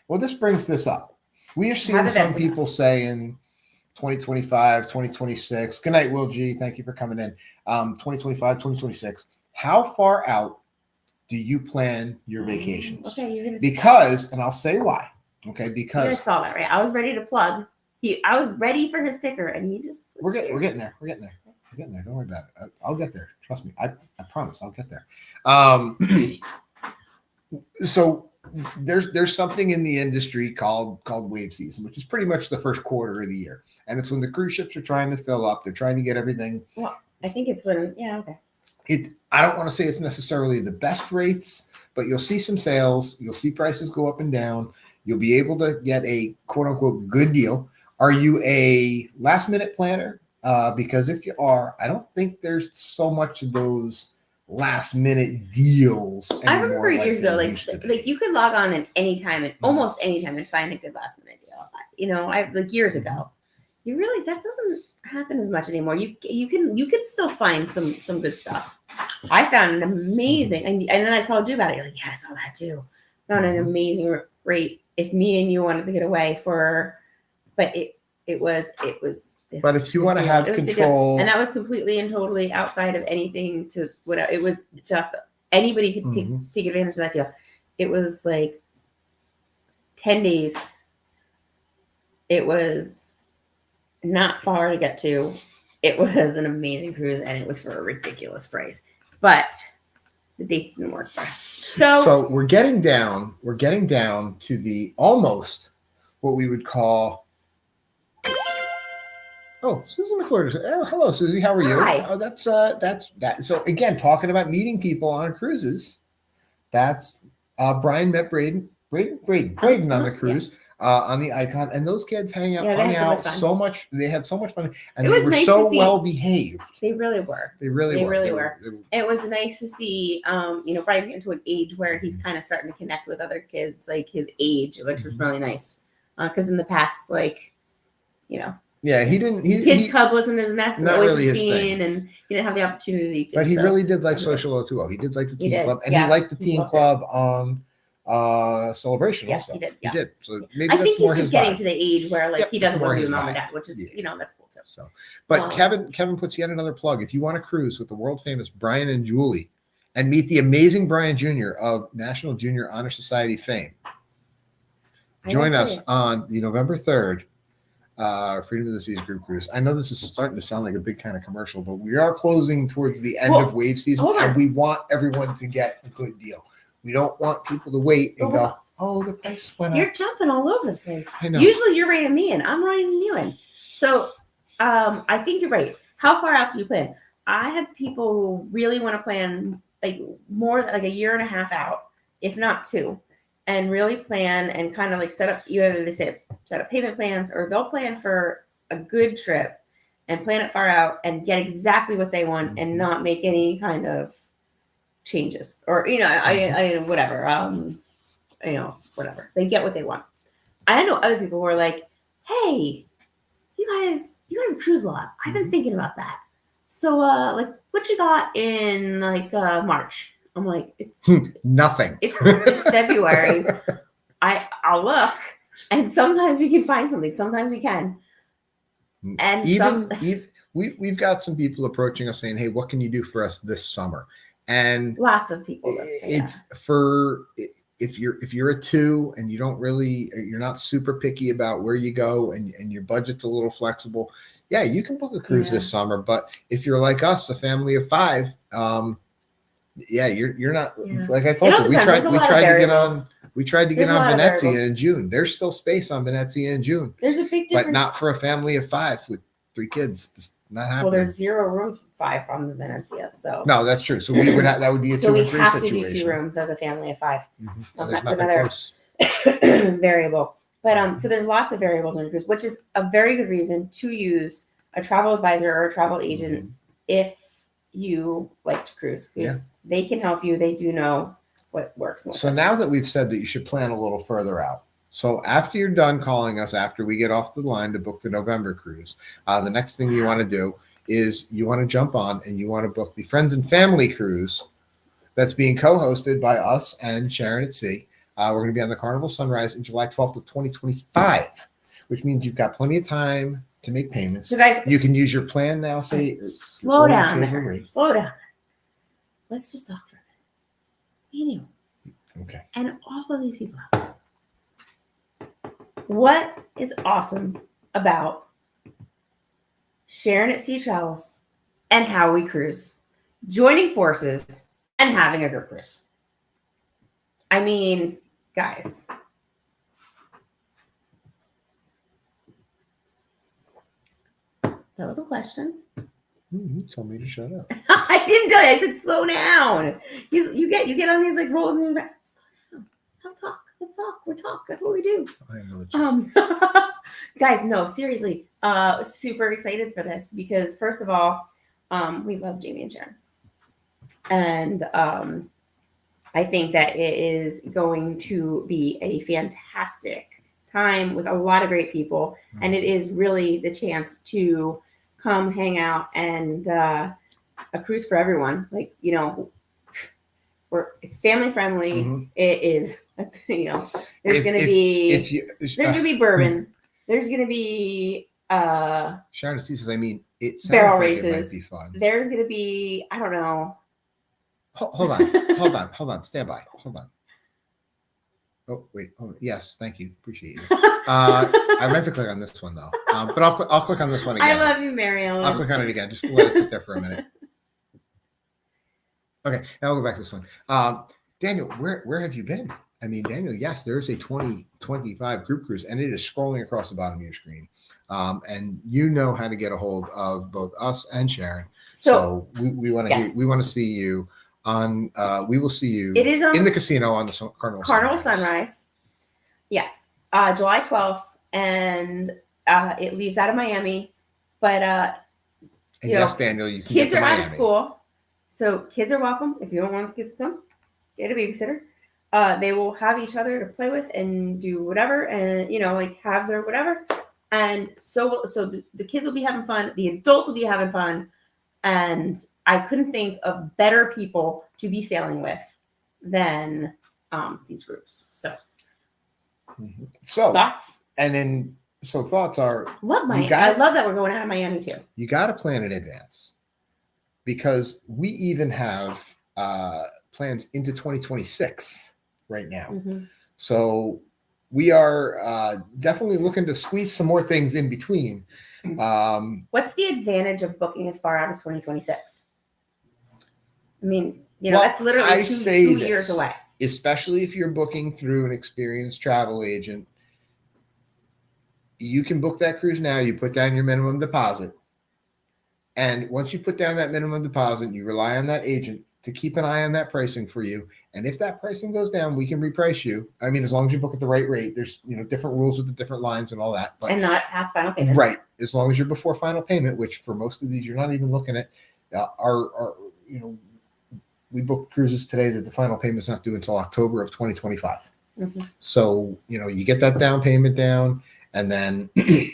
Well, this brings this up. We are seeing some people say in 2025, 2026. Good night, Will G. Thank you for coming in. 2025, 2026. How far out do you plan your vacations? Okay, because, and I'll say why. Okay, because I saw that, right? I was ready to plug. I was ready for his sticker, and he just. We're getting there. Don't worry about it. I'll get there. Trust me. I promise. I'll get there. So there's something in the industry called wave season, which is pretty much the first quarter of the year, and it's when the cruise ships are trying to fill up. They're trying to get everything. Well, I think it's when. Yeah. Okay. I don't want to say it's necessarily the best rates, but you'll see some sales. You'll see prices go up and down. You'll be able to get a quote unquote good deal. Are you a last minute planner? Because if you are, I don't think there's so much of those last minute deals anymore. I remember years ago, like you could log on at any time and almost any time and find a good last minute deal. Years ago. You really, that doesn't happen as much anymore. You can still find some good stuff. I found an amazing, and then I told you about it. You're like, yeah, I saw that too. Found an amazing rate if me and you wanted to get away but it was. But if you want to have control, and that was completely and totally outside of anything to whatever. It was just anybody could take advantage of that deal. It was like 10 days. It was not far to get to. It was an amazing cruise, and it was for a ridiculous price. But the dates didn't work for us. So we're getting down to the almost what we would call. Oh, Susan McClure. Oh, hello, Susie. How are you? Hi. Oh, that's that. So again, talking about meeting people on cruises. That's Brian met Braden on the cruise. On the Icon, and those kids hung out so much. They had so much fun, and they were nice so well behaved. They really were. They really were. It was nice to see. Brian's getting to an age where he's kind of starting to connect with other kids, like his age, which was really nice. Because in the past, yeah, he didn't. Kids Club wasn't his mess. Not really his thing, and he didn't have the opportunity to. But he really did like Social O2O. He did like the teen club, and he liked the teen club on Celebration. Yes, also. He did. So maybe I think he's just getting to the age where he doesn't want to be mom and dad, which is that's cool too. So, but Kevin puts yet another plug. If you want to cruise with the world famous Brian and Julie, and meet the amazing Brian Jr. of National Junior Honor Society fame, join us on the November 3rd. Freedom of the Seas group cruise. I know this is starting to sound like a big kind of commercial, but we are closing towards the end of wave season, and we want everyone to get a good deal. We don't want people to wait and go, oh, the price went up. You're jumping all over the place. I know. Usually you're reining me in. I'm reining you in. So I think you're right. How far out do you plan? I have people who really want to plan more like a year and a half out, if not 2. And really plan and kind of set up, either they set up payment plans, or they'll plan for a good trip and plan it far out and get exactly what they want and not make any kind of changes or, whatever, whatever. They get what they want. I know other people who are like, hey, you guys cruise a lot. I've been thinking about that. So, what you got in March? I'm like, it's nothing. It's February. I'll look, and sometimes we can find something. Sometimes we can. And we've got some people approaching us saying, "Hey, what can you do for us this summer?" And lots of people. If you're a 2 and you're not super picky about where you go and your budget's a little flexible, yeah, you can book a cruise this summer. But if you're like us, a family of 5. You're not like I told you. We tried to get on Venezia in June. There's still space on Venezia in June. There's a big difference, but not for a family of 5 with 3 kids. It's not happening. Well, there's 0 rooms for 5 from the Venezia, so no, that's true. So we would that would be a 2 or 3 situation. So we have to do 2 rooms as a family of 5. Mm-hmm. That's another variable. But so there's lots of variables in cruise, which is a very good reason to use a travel advisor or a travel agent if you like to cruise, because they can help you. They do know what works. So now that we've said that you should plan a little further out, so after you're done calling us, after we get off the line to book the November cruise, the next thing you want to do is you want to jump on and you want to book the Friends and Family cruise that's being co-hosted by us and Sharon at Sea. We're going to be on the Carnival Sunrise in July 12th of 2025, which means you've got plenty of time to make payments. So guys, you can use your plan now. Slow down there. Slow down. Let's just talk for a minute. Okay. And all of these people out there. What is awesome about Sharon at Sea Travels and How We Cruise? Joining forces and having a group cruise. I mean, guys. That was a question. You told me to shut up. I didn't tell you. I said slow down. You get on these rolls and slow down. Let's talk. We talk. That's what we do. Guys, no, seriously. Super excited for this because first of all, we love Jamie and Sharon, and I think that it is going to be a fantastic time with a lot of great people, and it is really the chance to come hang out and a cruise for everyone. It's family friendly. Mm-hmm. It is, there's going to be bourbon. There's going to be Sharon says, it sounds barrel like races. It might be fun. There's going to be, I don't know. Hold on. Stand by. Hold on. Oh, wait. Oh, yes. Thank you. Appreciate you. I meant to click on this one though. But I'll click on this one again. I love you, Mary Ellen. I'll click on it again. Just let it sit there for a minute. Okay. Now we'll go back to this one. Daniel, where have you been? I mean, Daniel, yes, there is a 2025 group cruise, and it is scrolling across the bottom of your screen. And you know how to get a hold of both us and Sharon. So we want to we want to see you on. We will see you. It is in the casino on the Carnival Sunrise. Yes, July 12th, and it leaves out of Miami. But and yes, Daniel, you can kids get to are Miami. out of school, so kids are welcome. If you don't want the kids to come, get a babysitter. They will have each other to play with and do whatever, and like have their whatever. And so the kids will be having fun. The adults will be having fun. And I couldn't think of better people to be sailing with than these groups. So thoughts? And then thoughts are I love that we're going out of Miami too. You got to plan in advance, because we even have plans into 2026 right now. Mm-hmm. So we are definitely looking to squeeze some more things in between. What's the advantage of booking as far out as 2026? I mean, that's literally two years away. Especially if you're booking through an experienced travel agent, you can book that cruise now. You put down your minimum deposit. And once you put down that minimum deposit, you rely on that agent to keep an eye on that pricing for you. And if that pricing goes down, we can reprice you. I mean, as long as you book at the right rate. There's different rules with the different lines and all that. But, and not past final payment. Right. As long as you're before final payment, which for most of these, you're not even looking at we book cruises today that the final payment's not due until October of 2025. Mm-hmm. So, you get that down payment down, and then you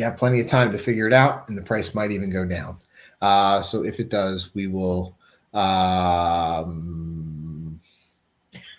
have plenty of time to figure it out, and the price might even go down. So if it does, we will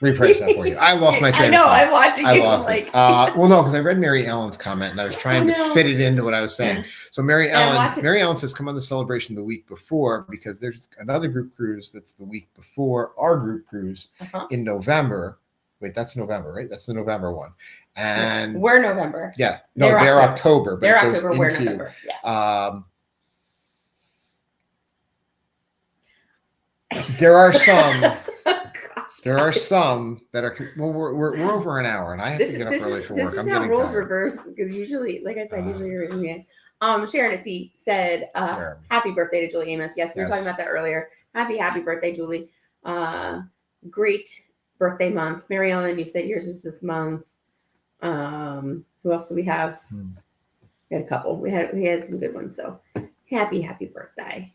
reprice that for you. I lost my train of thought. I'm watching I lost it. Well, no, because I read Mary Ellen's comment, and I was trying to fit it into what I was saying. So Mary Ellen says, come on the celebration the week before, because there's another group cruise that's the week before our group cruise in November. Wait, that's November, right? That's the November one. And we're November. Yeah. No, they're October. But they're October, we're November. Yeah. There are some. There are some that are we're over an hour, and I have to get up early for work. This is how roles reverse, because usually, like I said, usually you're in me. Sharon at Sea said, "Happy birthday to Julie Amos." Yes, we were talking about that earlier. Happy birthday, Julie! Great birthday month. Mary Ellen, you said yours was this month. Who else do we have? We had a couple. We had some good ones. So happy birthday.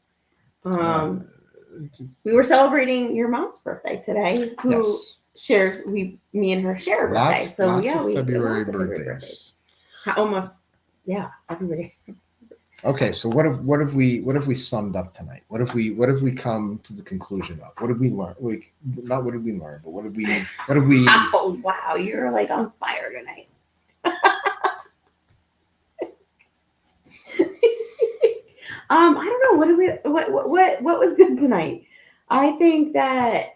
We were celebrating your mom's birthday today, who shares me and her share a birthday. So lots of February birthdays. Almost, everybody. Okay, so what have we summed up tonight? What have we come to the conclusion of? What have we learned? Not what did we learn, but what have we? Oh wow, you're like on fire tonight. I don't know. What was good tonight? I think that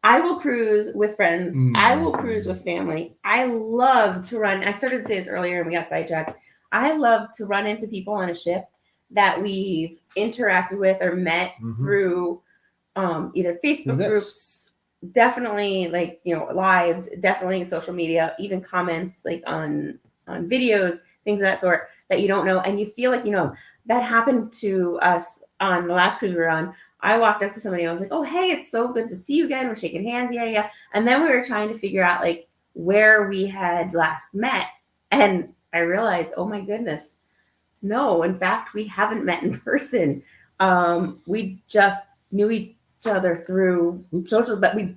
I will cruise with friends. I will cruise with family. I love to run. I started to say this earlier and we got sidetracked. I love to run into people on a ship that we've interacted with or met through either Facebook groups, definitely lives, definitely social media, even comments on videos, things of that sort that you don't know. And you feel like, that happened to us on the last cruise we were on. I walked up to somebody and I was like, oh, hey, it's so good to see you again. We're shaking hands. Yeah. And then we were trying to figure out where we had last met. And I realized, oh my goodness, no, in fact, we haven't met in person. We just knew each other through social, but we,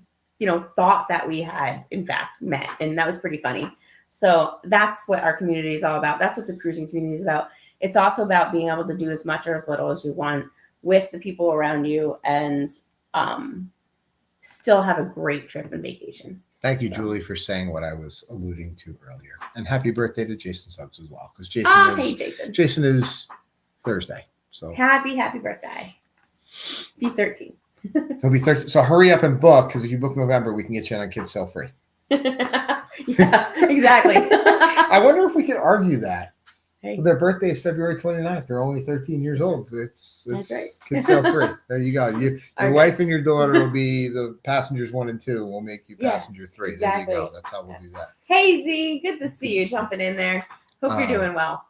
thought that we had in fact met. And that was pretty funny. So that's what our community is all about. That's what the cruising community is about. It's also about being able to do as much or as little as you want with the people around you and still have a great trip and vacation. Thank you, Julie, for saying what I was alluding to earlier. And happy birthday to Jason Suggs as well. Because Jason hey, Jason. Jason is Thursday. So happy birthday. Be 13. He'll be 13. So hurry up and book, because if you book November, we can get you on Kids Sale free. Yeah, exactly. I wonder if we could argue that. Hey. Well, their birthday is February 29th. They're only 13 years old. It's right. Kids Sale free. There you go. Your wife and your daughter will be the passengers 1 and 2. We'll make you passenger 3. Exactly. There you go. That's how we'll do that. Hey Z, good to see you jumping in there. Hope you're doing well.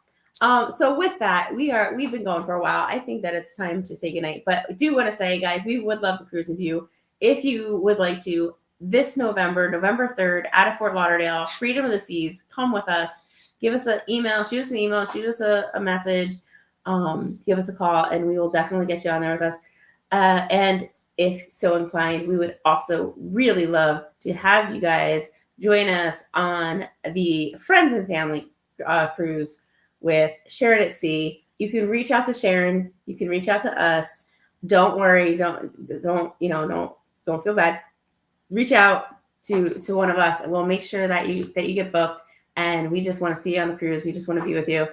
So with that, we've been going for a while. I think that it's time to say goodnight. But I do want to say, guys, we would love to cruise with you. If you would like to, this November 3rd, out of Fort Lauderdale, Freedom of the Seas, come with us. Give us an email, shoot us an email, shoot us a message, give us a call, and we will definitely get you on there with us. And if so inclined, we would also really love to have you guys join us on the Friends and Family cruise with Sharon at Sea. You can reach out to Sharon. You can reach out to us. Don't worry. Don't feel bad. Reach out to one of us, and we'll make sure that you get booked. And we just want to see you on the cruise. We just want to be with you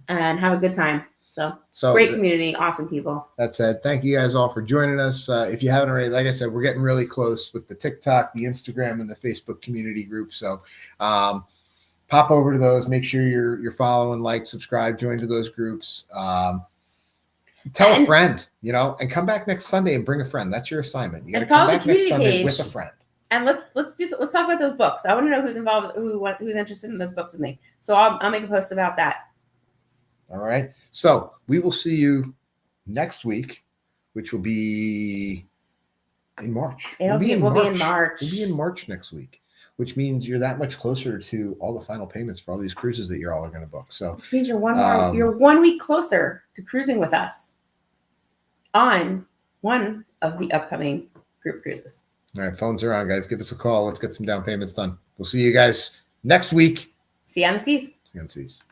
and have a good time. So great community, awesome people. That said, thank you guys all for joining us. If you haven't already, like I said, we're getting really close with the TikTok, the Instagram, and the Facebook community group. So pop over to those. Make sure you're following, like, subscribe, join to those groups. Tell a friend, and come back next Sunday and bring a friend. That's your assignment. You got to come back next Sunday with a friend. And let's talk about those books. I want to know who's involved, who's interested in those books with me. So I'll make a post about that. All right. So we will see you next week, which will be in March. We'll be in March. We'll be in March next week, which means you're that much closer to all the final payments for all these cruises that you're all going to book. So which means you're you're 1 week closer to cruising with us on one of the upcoming group cruises. All right, phones are on, guys. Give us a call. Let's get some down payments done. We'll see you guys next week. See you on the seas. See you on the seas.